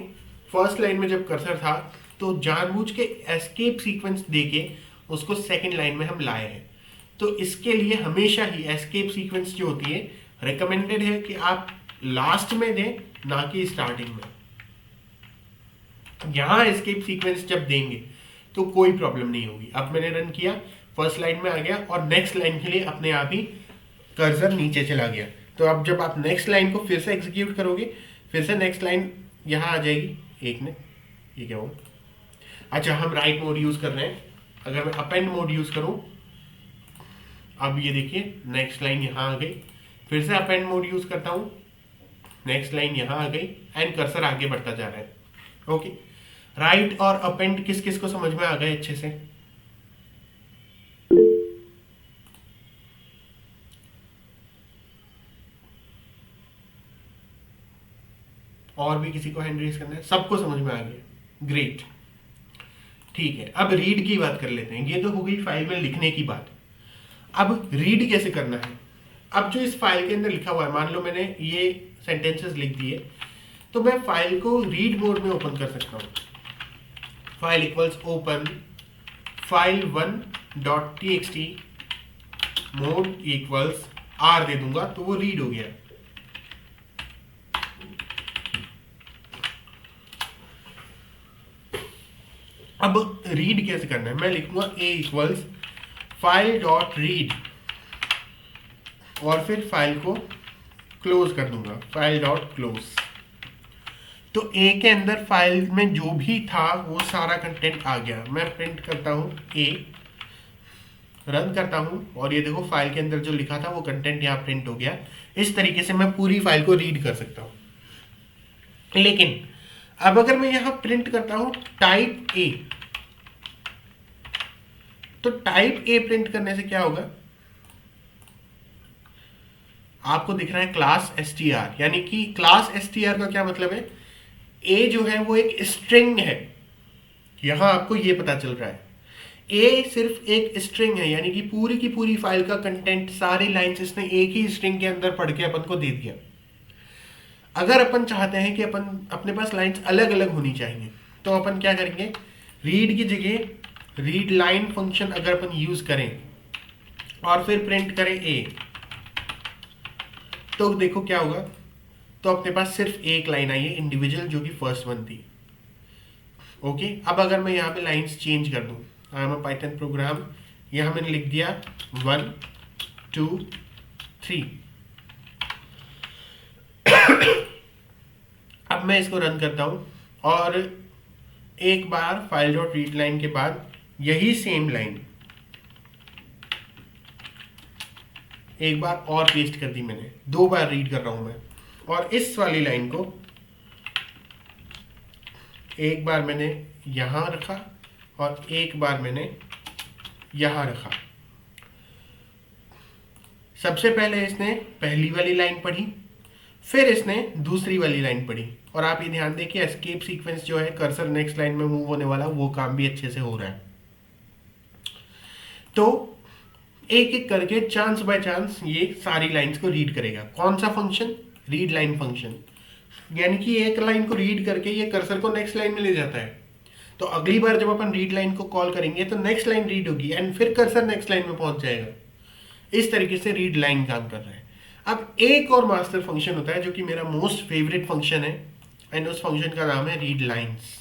फर्स्ट लाइन में जब कर्सर था तो जानबूझ के एस्केप सीक्वेंस देके उसको सेकंड लाइन में हम लाए हैं। तो इसके लिए हमेशा ही एस्केप सीक्वेंस जो होती है रिकमेंडेड है कि आप लास्ट में दें, ना कि स्टार्टिंग में। यहां एस्केप सीक्वेंस जब देंगे तो कोई प्रॉब्लम नहीं होगी। अब मैंने रन किया, फर्स्ट लाइन में आ गया और नेक्स्ट लाइन के लिए अपने आप ही कर्सर नीचे चला गया। तो अब जब आप नेक्स्ट लाइन को फिर से एग्जीक्यूट करोगे, फिर से नेक्स्ट लाइन यहाँ आ जाएगी। एक मिनट, ये क्या हो? अच्छा, हम राइट मोड यूज कर रहे हैं। अगर मैं अपेंड मोड यूज करूं, अब ये देखिए नेक्स्ट लाइन यहाँ आ गई। फिर से अपेंड मोड यूज करता हूं, नेक्स्ट लाइन यहाँ आ गई एंड कर्सर आगे बढ़ता जा रहा है। ओके, राइट और अपेंड किस किस को समझ में आ गए अच्छे से? और भी किसी को हैंड रेज करना है? सबको समझ में आ गया, ग्रेट। ठीक है, अब रीड की बात कर लेते हैं। ये तो हो गई फाइल में लिखने की बात। अब रीड कैसे करना है? अब जो इस फाइल के अंदर लिखा हुआ है, मान लो मैंने ये सेंटेंसेस लिख दिए, तो मैं फाइल को रीड मोड में ओपन कर सकता हूँ। File equals open file1.txt mode equals R दे दूंगा तो वो रीड हो गया। अब रीड कैसे करना है? मैं लिखूंगा a इक्वल्स file.read और फिर फाइल को क्लोज कर दूंगा, file.close। तो ए के अंदर फाइल में जो भी था वो सारा कंटेंट आ गया। मैं प्रिंट करता हूँ ए, रन करता हूँ और ये देखो फाइल के अंदर जो लिखा था वो कंटेंट यहाँ प्रिंट हो गया। इस तरीके से मैं पूरी फाइल को रीड कर सकता हूँ। लेकिन अब अगर मैं यहाँ प्रिंट करता हूँ टाइप ए, तो टाइप ए प्रिंट करने से क्या होगा? आपको दिख रहा है क्लास str, यानी कि क्लास str का क्या मतलब है? ए जो है वो एक स्ट्रिंग है। यहां आपको ये पता चल रहा है ए सिर्फ एक स्ट्रिंग है, यानी कि पूरी की पूरी फाइल का कंटेंट, सारी लाइंस इसने एक ही स्ट्रिंग के अंदर पढ़ के अपन को दे दिया। अगर अपन चाहते हैं कि अपन अपने पास लाइंस अलग अलग होनी चाहिए तो अपन क्या करेंगे? रीड की जगह रीड लाइन फंक्शन अगर अपन यूज करें और फिर प्रिंट करें ए, तो देखो क्या होगा? तो अपने पास सिर्फ एक लाइन आई है इंडिविजुअल, जो कि फर्स्ट वन थी। ओके, अब अगर मैं यहाँ पे लाइंस चेंज कर दूं, I am a Python programme, यहाँ मैंने लिख दिया 1 2 3। अब मैं इसको रन करता हूँ और एक बार फाइल डॉट रीड लाइन के बाद यही सेम लाइन एक बार और पेस्ट कर दी मैंने, 2 बार रीड कर रहा हूँ मैं। और इस वाली लाइन को एक बार मैंने यहाँ रखा और एक बार मैंने यहाँ रखा। सबसे पहले इसने पहली वाली लाइन पढ़ी, फिर इसने दूसरी वाली लाइन पढ़ी। और आप ये ध्यान दें कि एस्केप सीक्वेंस जो है, कर्सर नेक्स्ट लाइन में मूव होने वाला, वो काम भी अच्छे से हो रहा है। तो एक एक करके चांस बाय चांस ये सारी लाइंस को रीड करेगा। कौन सा फंक्शन? Read line function. यानी कि एक लाइन को रीड करके ये कर्सर को नेक्स्ट लाइन में ले जाता है। तो अगली बार जब अपन रीड लाइन को कॉल करेंगे तो नेक्स्ट लाइन रीड होगी एंड फिर कर्सर नेक्स्ट लाइन में पहुंच जाएगा। इस तरीके से रीड लाइन काम कर रहा है। अब एक और मास्टर फंक्शन होता है जो कि मेरा मोस्ट फेवरेट फंक्शन है एंड उस फंक्शन का नाम है रीड लाइंस।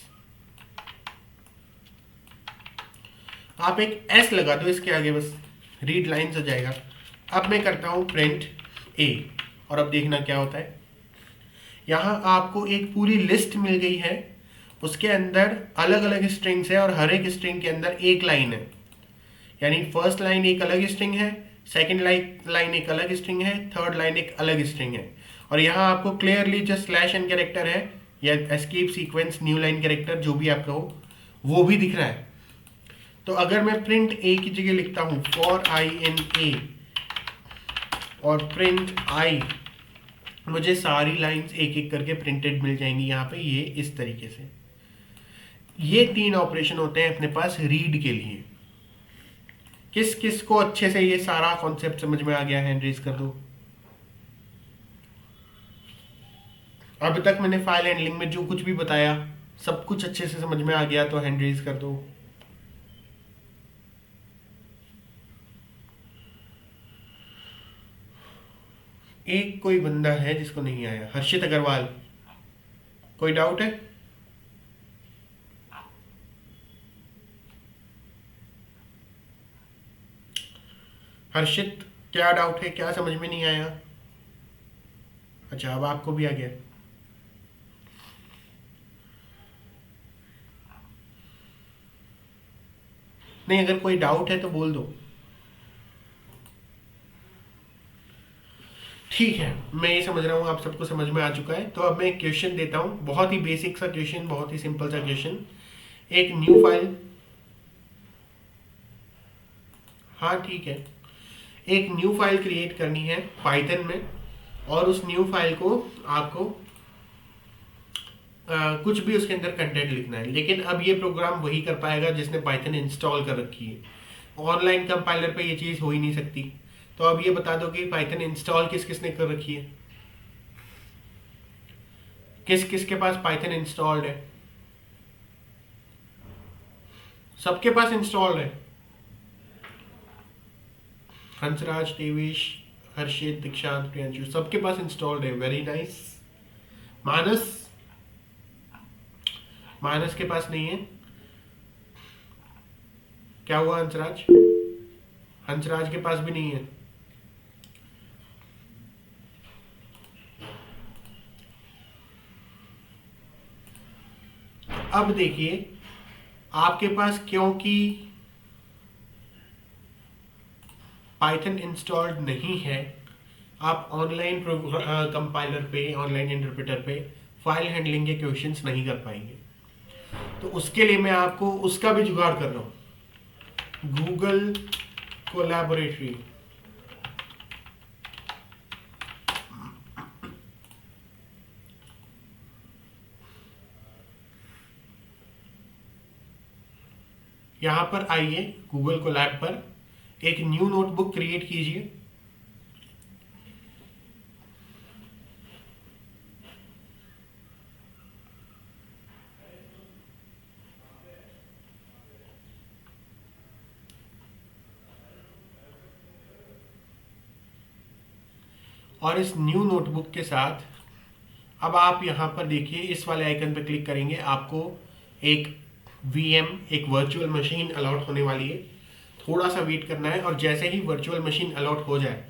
आप एक एस लगा दो इसके आगे, बस रीड लाइन्स हो जाएगा। अब मैं करता हूं प्रिंट ए और अब देखना क्या होता है। यहां आपको एक पूरी लिस्ट मिल गई है, उसके अंदर अलग अलग स्ट्रिंग्स है और हर एक स्ट्रिंग के अंदर एक लाइन है। यानी फर्स्ट लाइन एक अलग स्ट्रिंग है, सेकेंड लाइन एक अलग स्ट्रिंग है, थर्ड लाइन एक अलग स्ट्रिंग है। और यहाँ आपको क्लियरली जो स्लैश एन कैरेक्टर है या escape sequence new line character जो भी आपका हो वो भी दिख रहा है। तो अगर मैं प्रिंट ए की जगह लिखता हूँ फॉर आई इन ए और प्रिंट आई, मुझे सारी लाइंस एक एक करके प्रिंटेड मिल जाएंगी यहाँ पे, ये इस तरीके से। ये 3 ऑपरेशन होते हैं अपने पास रीड के लिए। किस किस को अच्छे से ये सारा कॉन्सेप्ट समझ में आ गया? हैंड रेज कर दो। अब तक मैंने फाइल हैंडलिंग में जो कुछ भी बताया सब कुछ अच्छे से समझ में आ गया तो हैंड रेज कर दो। एक कोई बंदा है जिसको नहीं आया, हर्षित अग्रवाल। कोई डाउट है? हर्षित क्या डाउट है? क्या समझ में नहीं आया? अच्छा अब आपको भी आ गया। नहीं, अगर कोई डाउट है तो बोल दो। ठीक है, मैं ये समझ रहा हूँ आप सबको समझ में आ चुका है। तो अब मैं एक क्वेश्चन देता हूँ, बहुत ही बेसिक सा क्वेश्चन, बहुत ही सिंपल सा क्वेश्चन। एक न्यू फाइल, हाँ ठीक है, एक न्यू फाइल क्रिएट करनी है पाइथन में और उस न्यू फाइल को आपको कुछ भी उसके अंदर कंटेंट लिखना है। लेकिन अब ये प्रोग्राम वही कर पाएगा जिसने पाइथन इंस्टॉल कर रखी है। ऑनलाइन कंपाइलर पे ये चीज़ हो ही नहीं सकती। तो अब ये बता दो कि पाइथन इंस्टॉल किस किसने कर रखी है, किस किस के पास पाइथन इंस्टॉल्ड है? सबके पास इंस्टॉल्ड है। हंसराज, देवेश, हर्षित, दीक्षांत, प्रियांशु, सबके पास इंस्टॉल्ड है। Very nice. मानस, मानस के पास नहीं है। क्या हुआ हंसराज? हंसराज के पास भी नहीं है। अब देखिए आपके पास क्योंकि पाइथन इंस्टॉल्ड नहीं है, आप ऑनलाइन कंपाइलर पे, ऑनलाइन इंटरप्रेटर पे फाइल हैंडलिंग के क्वेश्चंस नहीं कर पाएंगे। तो उसके लिए मैं आपको उसका भी जुगाड़ कर रहा हूँ। गूगल कोलैबोरेटरी, यहां पर आइए, गूगल कोलैब पर एक न्यू नोटबुक क्रिएट कीजिए। और इस न्यू नोटबुक के साथ अब आप यहां पर देखिए, इस वाले आइकन पर क्लिक करेंगे, आपको एक VM, एक वर्चुअल मशीन अलॉट होने वाली है। थोड़ा सा वेट करना है और जैसे ही वर्चुअल मशीन अलॉट हो जाए,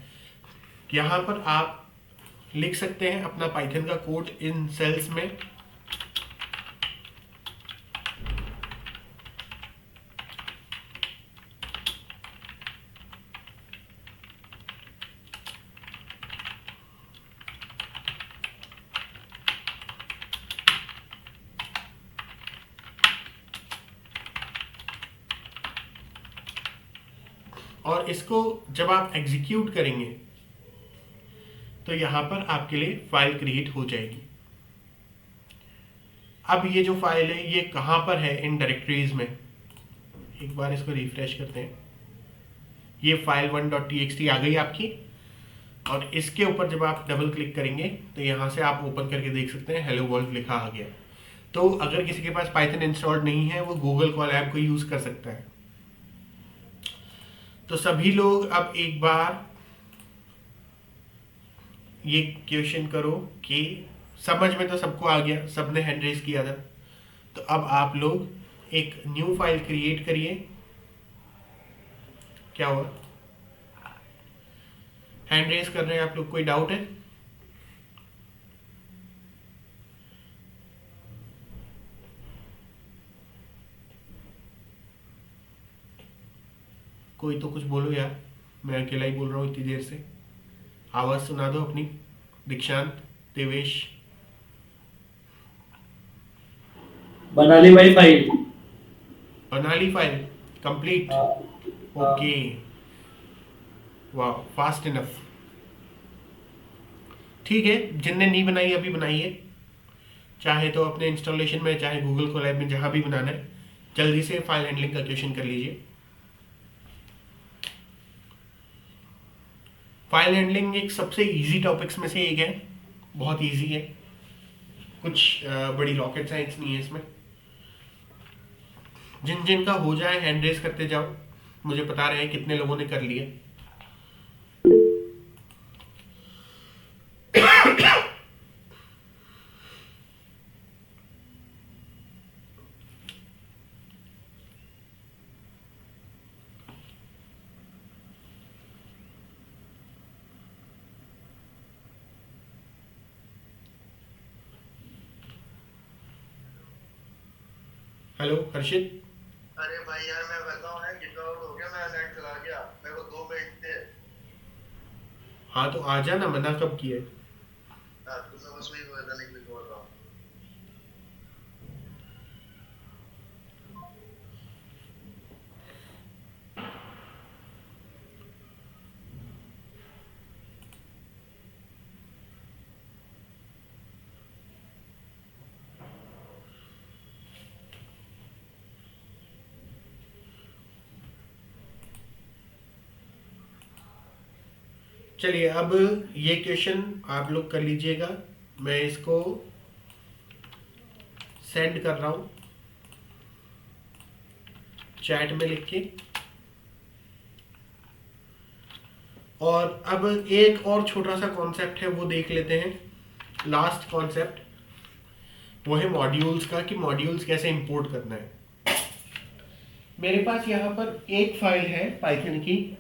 यहाँ पर आप लिख सकते हैं अपना पाइथन का कोड इन सेल्स में। और इसको जब आप एग्जीक्यूट करेंगे तो यहां पर आपके लिए फाइल क्रिएट हो जाएगी। अब ये जो फाइल है ये कहां पर है इन डायरेक्टरीज में, एक बार इसको रिफ्रेश करते हैं। ये फाइल 1.txt आ गई आपकी, और इसके ऊपर जब आप डबल क्लिक करेंगे तो यहां से आप ओपन करके देख सकते हैं हेलो वर्ल्ड लिखा आ गया। तो अगर किसी के पास पाइथन इंस्टॉल्ड नहीं है वो गूगल कोलैब को यूज कर सकता है। तो सभी लोग अब एक बार ये क्वेश्चन करो कि समझ में तो सबको आ गया, सबने हैंड रेज किया था। तो अब आप लोग एक न्यू फाइल क्रिएट करिए। क्या हुआ, हैंड रेज कर रहे हैं आप लोग, कोई डाउट है? कोई तो कुछ बोलो यार, मैं अकेला ही बोल रहा हूँ इतनी देर से। आवाज सुना दो अपनी। दीक्षांत, देवेश। बना ली भाई फाइल। बना ली फाइल कंप्लीट? ओके, वाह, फास्ट इनफ। ठीक है, जिनने नहीं बनाई अभी बनाइए, चाहे तो अपने इंस्टॉलेशन में चाहे गूगल कोलैब में, जहां भी बनाना है जल्दी से फाइल हैंडलिंग का क्वेश्चन कर लीजिए। फाइल हैंडलिंग एक सबसे इजी टॉपिक्स में से एक है, बहुत इजी है, कुछ बड़ी रॉकेट साइंस नहीं है इसमें। जिन जिन का हो जाए हैंड रेस करते जाओ, मुझे बता रहे हैं कितने लोगों ने कर लिया। हेलो हर्षित। अरे भाई यार मैं बताऊं है गिट आउट हो गया, मैं नेट चला गया, मेरे को 2 मिनट थे। हाँ तो आ जाना, मना कब किया है? हाँ तो मैं बस वही बताने के लिए बोल रहा हूँ। चलिए अब ये क्वेश्चन आप लोग कर लीजिएगा, मैं इसको सेंड कर रहा हूं चैट में लिख के। और अब एक और छोटा सा कॉन्सेप्ट है वो देख लेते हैं, लास्ट कॉन्सेप्ट, वो है मॉड्यूल्स का, कि मॉड्यूल्स कैसे इंपोर्ट करना है। मेरे पास यहाँ पर एक फाइल है पाइथन की,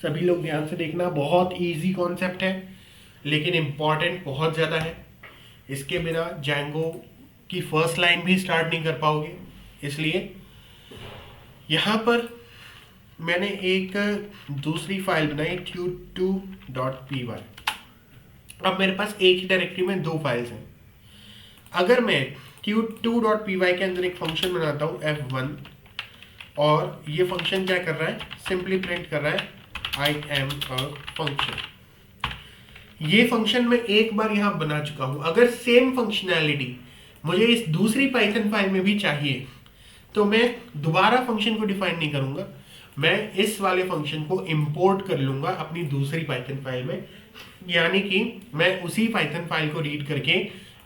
सभी लोग ध्यान से देखना, बहुत इजी कॉन्सेप्ट है लेकिन इम्पॉर्टेंट बहुत ज़्यादा है। इसके बिना जैंगो की फर्स्ट लाइन भी स्टार्ट नहीं कर पाओगे। इसलिए यहाँ पर मैंने एक दूसरी फाइल बनाई tut2.py। अब मेरे पास एक ही डायरेक्टरी में 2 फाइल्स हैं। अगर मैं tut2.py के अंदर एक फंक्शन बनाता हूँ f1, और ये फंक्शन क्या कर रहा है, सिंपली प्रिंट कर रहा है I am a function। ये फंक्शन मैं एक बार यहां बना चुका हूं। अगर सेम फंक्शनैलिटी मुझे इस दूसरी पाइथन फाइल में भी चाहिए तो मैं दोबारा फंक्शन को डिफाइन नहीं करूंगा, मैं इस वाले फंक्शन को इंपोर्ट कर लूंगा अपनी दूसरी पाइथन फाइल में। यानी कि मैं उसी पाइथन फाइल को रीड करके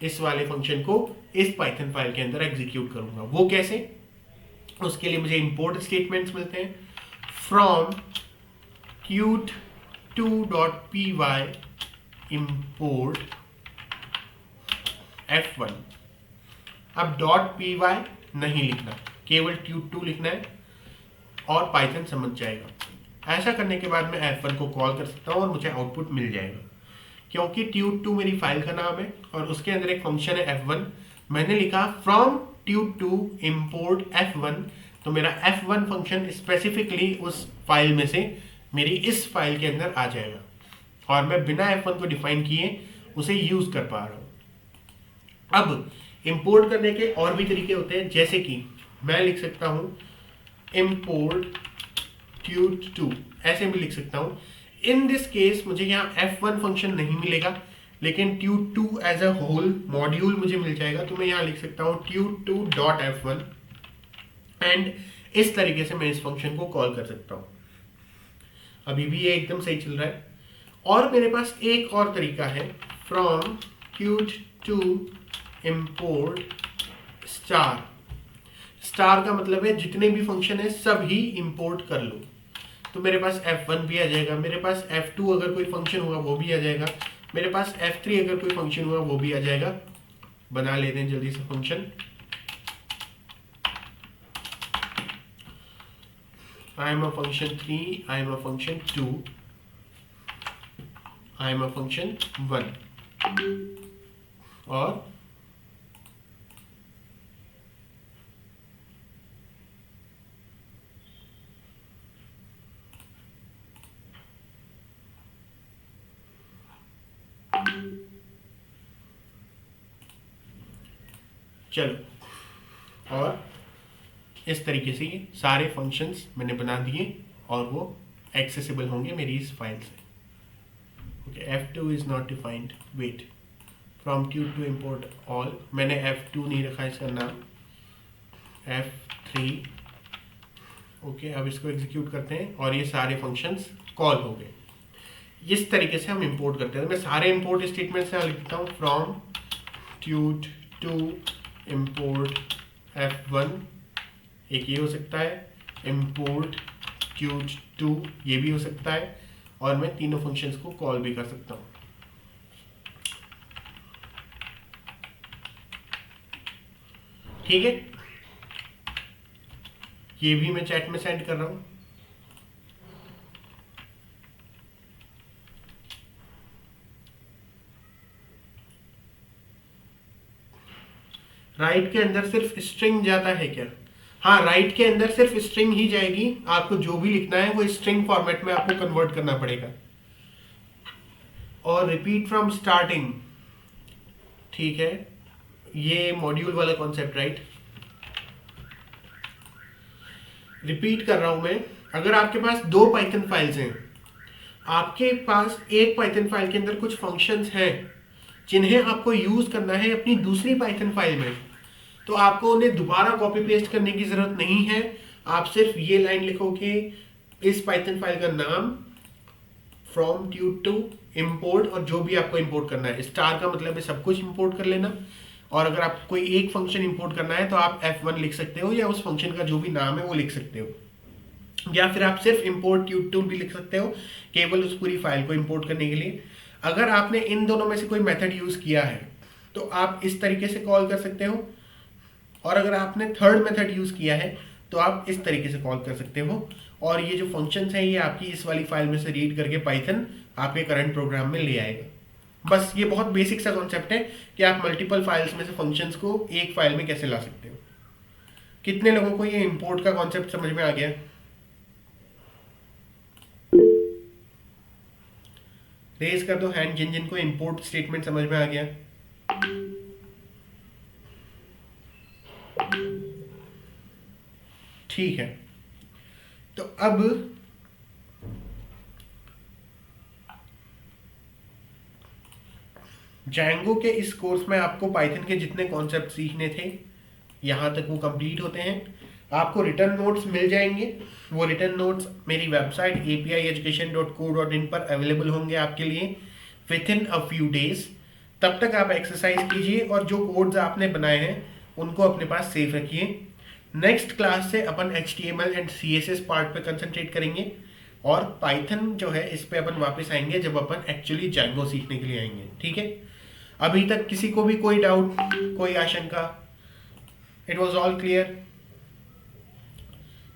इस वाले फंक्शन को इस पाइथन फाइल के अंदर एग्जीक्यूट करूंगा। वो कैसे? उसके लिए मुझे इंपोर्ट स्टेटमेंट्स मिलते हैं। From tut2.py import f1। अब .py नहीं लिखना, केवल tut2 लिखना है और पाइथन समझ जाएगा। ऐसा करने के बाद मैं f1 को कॉल कर सकता हूं और मुझे आउटपुट मिल जाएगा। क्योंकि tut2 मेरी फाइल का नाम है और उसके अंदर एक फंक्शन है f1, मैंने लिखा फ्रॉम tut2 import f1, तो मेरा f1 फंक्शन स्पेसिफिकली उस फाइल में से मेरी इस फाइल के अंदर आ जाएगा और मैं बिना f1 को डिफाइन किए उसे यूज कर पा रहा हूं। अब इंपोर्ट करने के और भी तरीके होते हैं, जैसे कि मैं लिख सकता हूं import tut2, ऐसे भी लिख सकता हूं। इन दिस केस मुझे यहाँ f1 फंक्शन नहीं मिलेगा, लेकिन tut2 as a whole module मुझे मिल जाएगा, तो मैं यहाँ लिख सकता हूँ tut2.f1 एंड इस तरीके से मैं इस फंक्शन को कॉल कर सकता हूँ। अभी भी ये एकदम सही चल रहा है। और मेरे पास एक और तरीका है, from tut2 import star. Star का मतलब है जितने भी फंक्शन है सब ही इंपोर्ट कर लो, तो मेरे पास f1 भी आ जाएगा, मेरे पास f2 अगर कोई फंक्शन हुआ वो भी आ जाएगा, मेरे पास f3 अगर कोई फंक्शन हुआ वो भी आ जाएगा। बना लेते हैं जल्दी से function. I am a function 3, I am a function 2, I am a function 1 और चलो, और इस तरीके से ये सारे फंक्शंस मैंने बना दिए और वो एक्सेसिबल होंगे मेरी इस फाइल से। Okay, f2 is not defined, wait, from tut2 import all, मैंने f2 नहीं रखा इसका नाम, f3। ओके, अब इसको एग्जीक्यूट करते हैं और ये सारे फंक्शंस कॉल हो गए। इस तरीके से हम इंपोर्ट करते हैं। तो मैं सारे इंपोर्ट स्टेटमेंट से लिखता हूँ फ्रॉम tut2 import f1, एक ये हो सकता है, import tut2 ये भी हो सकता है, और मैं तीनों फंक्शंस को कॉल भी कर सकता हूँ। ठीक है, ये भी मैं चैट में सेंड कर रहा हूँ। राइट के अंदर सिर्फ स्ट्रिंग जाता है क्या? हाँ, राइट के अंदर सिर्फ स्ट्रिंग ही जाएगी, आपको जो भी लिखना है वो स्ट्रिंग फॉर्मेट में आपको कन्वर्ट करना पड़ेगा। और रिपीट फ्रॉम स्टार्टिंग, ठीक है, ये मॉड्यूल वाला कॉन्सेप्ट, राइट। रिपीट कर रहा हूं मैं, अगर आपके पास दो पाइथन फाइल्स हैं, आपके पास एक पाइथन फाइल के अंदर कुछ फंक्शंस हैं जिन्हें आपको यूज करना है अपनी दूसरी पाइथन फाइल में, तो आपको उन्हें दोबारा कॉपी पेस्ट करने की जरूरत नहीं है। आप सिर्फ ये लाइन लिखोगे, इस पाइथन फाइल का नाम फ्रॉम tut2 import, और जो भी आपको इंपोर्ट करना है, स्टार का मतलब है सब कुछ इंपोर्ट कर लेना। और अगर आप कोई एक फंक्शन इंपोर्ट करना है तो आप f1 लिख सकते हो, या उस फंक्शन का जो भी नाम है वो लिख सकते हो, या फिर आप सिर्फ import tut2 भी लिख सकते हो, केवल उस पूरी फाइल को इंपोर्ट करने के लिए। अगर आपने इन दोनों में से कोई मेथड यूज किया है तो आप इस तरीके से कॉल कर सकते हो, और अगर आपने थर्ड मेथड यूज किया है तो आप इस तरीके से कॉल कर सकते हो। और ये जो फंक्शंस हैं ये आपकी इस वाली फाइल में से रीड करके पाइथन आपके करंट प्रोग्राम में ले आएगा। बस ये बहुत बेसिक सा कॉन्सेप्ट है कि आप मल्टीपल फाइल्स में से फंक्शंस को एक फाइल में कैसे ला सकते हो। कितने लोगों को ये इंपोर्ट का कॉन्सेप्ट समझ में आ गया? रेज कर दो हैंड जिन जिनको इंपोर्ट स्टेटमेंट समझ में आ गया। ठीक है, तो अब जैंगो के इस कोर्स में आपको पाइथन के जितने कॉन्सेप्ट सीखने थे यहाँ तक वो कंप्लीट होते हैं। आपको रिटर्न नोट्स मिल जाएंगे, वो रिटर्न नोट्स मेरी वेबसाइट apieducation.co.in पर अवेलेबल होंगे आपके लिए with in a few days. तब तक आप एक्सरसाइज कीजिए और जो कोड्स आपने बनाए हैं उनको अपने पास सेव रखिए। नेक्स्ट क्लास से अपन HTML एंड CSS पार्ट पे कंसंट्रेट करेंगे, और पाइथन जो है इस पे अपन वापस आएंगे जब अपन एक्चुअली जैंगो सीखने के लिए आएंगे। ठीक है, अभी तक किसी को भी कोई डाउट, कोई आशंका? It was all clear?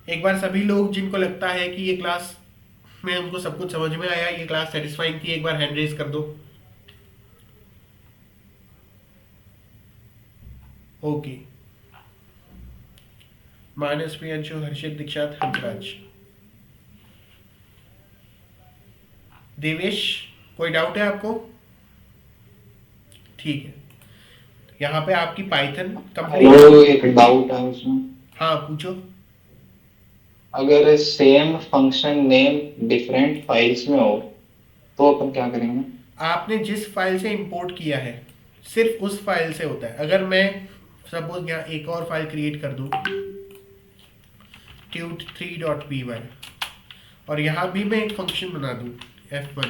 एक बार सभी लोग जिनको लगता है कि ये क्लास में उनको सब कुछ समझ में आया, ये क्लास सेटिस्फाइंग थी, एक बार हैंड रेज कर दो। ओके, मानस, प्रियांशु, हर्षित, दीक्षांत, हंसराज, देवेश, कोई डाउट है आपको? ठीक है, यहाँ पे आपकी पाइथन कंप्लीट। हेलो, एक डाउट है उसमें। हाँ पूछो। अगर same function name different files में हो तो अपन क्या करेंगे? आपने जिस फाइल से इंपोर्ट किया है सिर्फ उस फाइल से होता है। अगर मैं सपोज यहाँ एक और फाइल क्रिएट कर दूँ tut3.py और यहाँ भी मैं एक फंक्शन बना दूँ f1,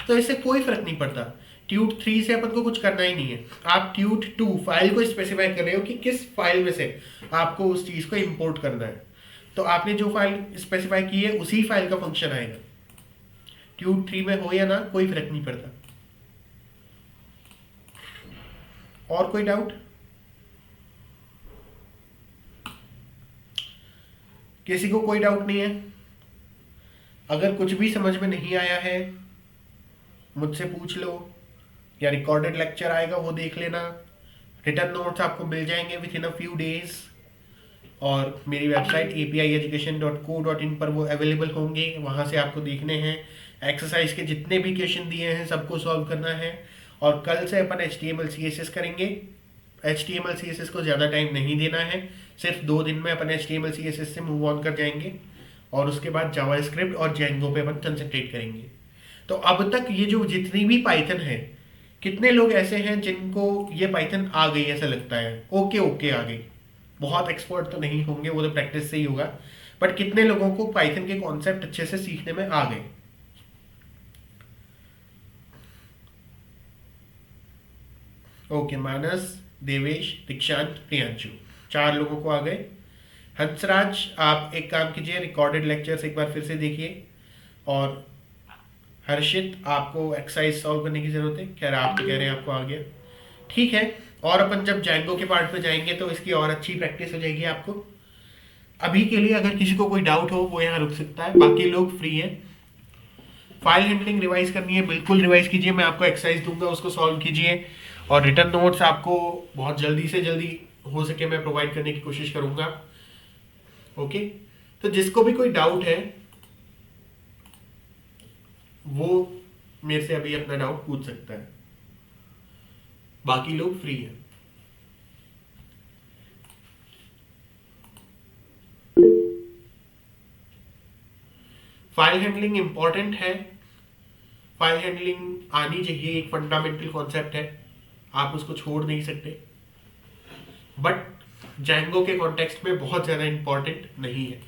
तो इससे कोई फर्क नहीं पड़ता। tut3 से अपन को कुछ करना ही नहीं है। आप tut2 फाइल को स्पेसिफाई कर रहे हो कि किस फाइल में से आपको उस चीज को इंपोर्ट करना है, तो आपने जो फाइल स्पेसिफाई की है उसी फाइल का फंक्शन आएगा। tut3 में हो या ना, कोई फर्क नहीं पड़ता। और कोई डाउट? किसी को कोई डाउट नहीं है? अगर कुछ भी समझ में नहीं आया है मुझसे पूछ लो, या रिकॉर्डेड लेक्चर आएगा वो देख लेना। रिटर्न नोट्स आपको मिल जाएंगे with in a few days, और मेरी वेबसाइट apieducation.co.in पर वो अवेलेबल होंगे, वहाँ से आपको देखने हैं। एक्सरसाइज के जितने भी क्वेश्चन दिए हैं सबको सॉल्व करना है, और कल से अपन HTML CSS करेंगे। HTML CSS को ज़्यादा टाइम नहीं देना है, सिर्फ 2 दिन में अपन HTML CSS से मूव ऑन कर जाएंगे, और उसके बाद जावास्क्रिप्ट और जेंगो पे अपन कंसंट्रेट करेंगे। तो अब तक ये जो जितनी भी पाइथन है, कितने लोग ऐसे हैं जिनको ये पाइथन आ गई ऐसा लगता है? ओके ओके आ गई। बहुत एक्सपर्ट तो नहीं होंगे, वो तो प्रैक्टिस से ही होगा, बट कितने लोगों को पाइथन के कॉन्सेप्ट अच्छे से सीखने में आ गए? ओके, मानस, देवेश, दीक्षांत, प्रियांशु, 4 लोगों को आ गए। हंसराज, आप एक काम कीजिए, रिकॉर्डेड लेक्चर्स एक बार फिर से देखिए। और हर्षित, आपको एक्सरसाइज सॉल्व करने की जरूरत है। कह रहे आप तो कह रहे हैं आपको आ गया, ठीक है। और अपन जब जैंगो के पार्ट पे जाएंगे तो इसकी और अच्छी प्रैक्टिस हो जाएगी आपको। अभी के लिए अगर किसी को कोई डाउट हो वो यहाँ रुक सकता है, बाकी लोग फ्री हैं। फाइल हैंडलिंग रिवाइज करनी है, बिल्कुल रिवाइज कीजिए। मैं आपको एक्सरसाइज दूंगा, उसको सॉल्व कीजिए। और रिटर्न नोट्स आपको बहुत जल्दी से जल्दी हो सके मैं प्रोवाइड करने की कोशिश करूंगा। ओके, तो जिसको भी कोई डाउट है वो मेरे से अभी अपना डाउट पूछ सकता है, बाकी लोग फ्री हैं। फाइल हैंडलिंग इंपॉर्टेंट है, फाइल हैंडलिंग आनी चाहिए, एक फंडामेंटल कॉन्सेप्ट है, आप उसको छोड़ नहीं सकते, बट जैंगो के कॉन्टेक्स्ट में बहुत ज़्यादा इंपॉर्टेंट नहीं है।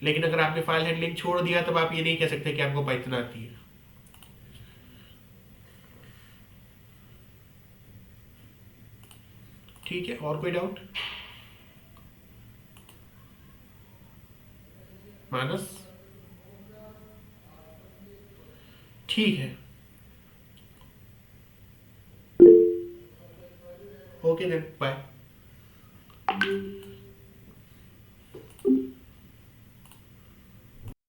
लेकिन अगर आपने फाइल हैंडलिंग छोड़ दिया तब आप ये नहीं कह सकते कि आपको पाइथन आती है। ठीक है, और कोई डाउट? मानस, ठीक है, ओके देन, बाय।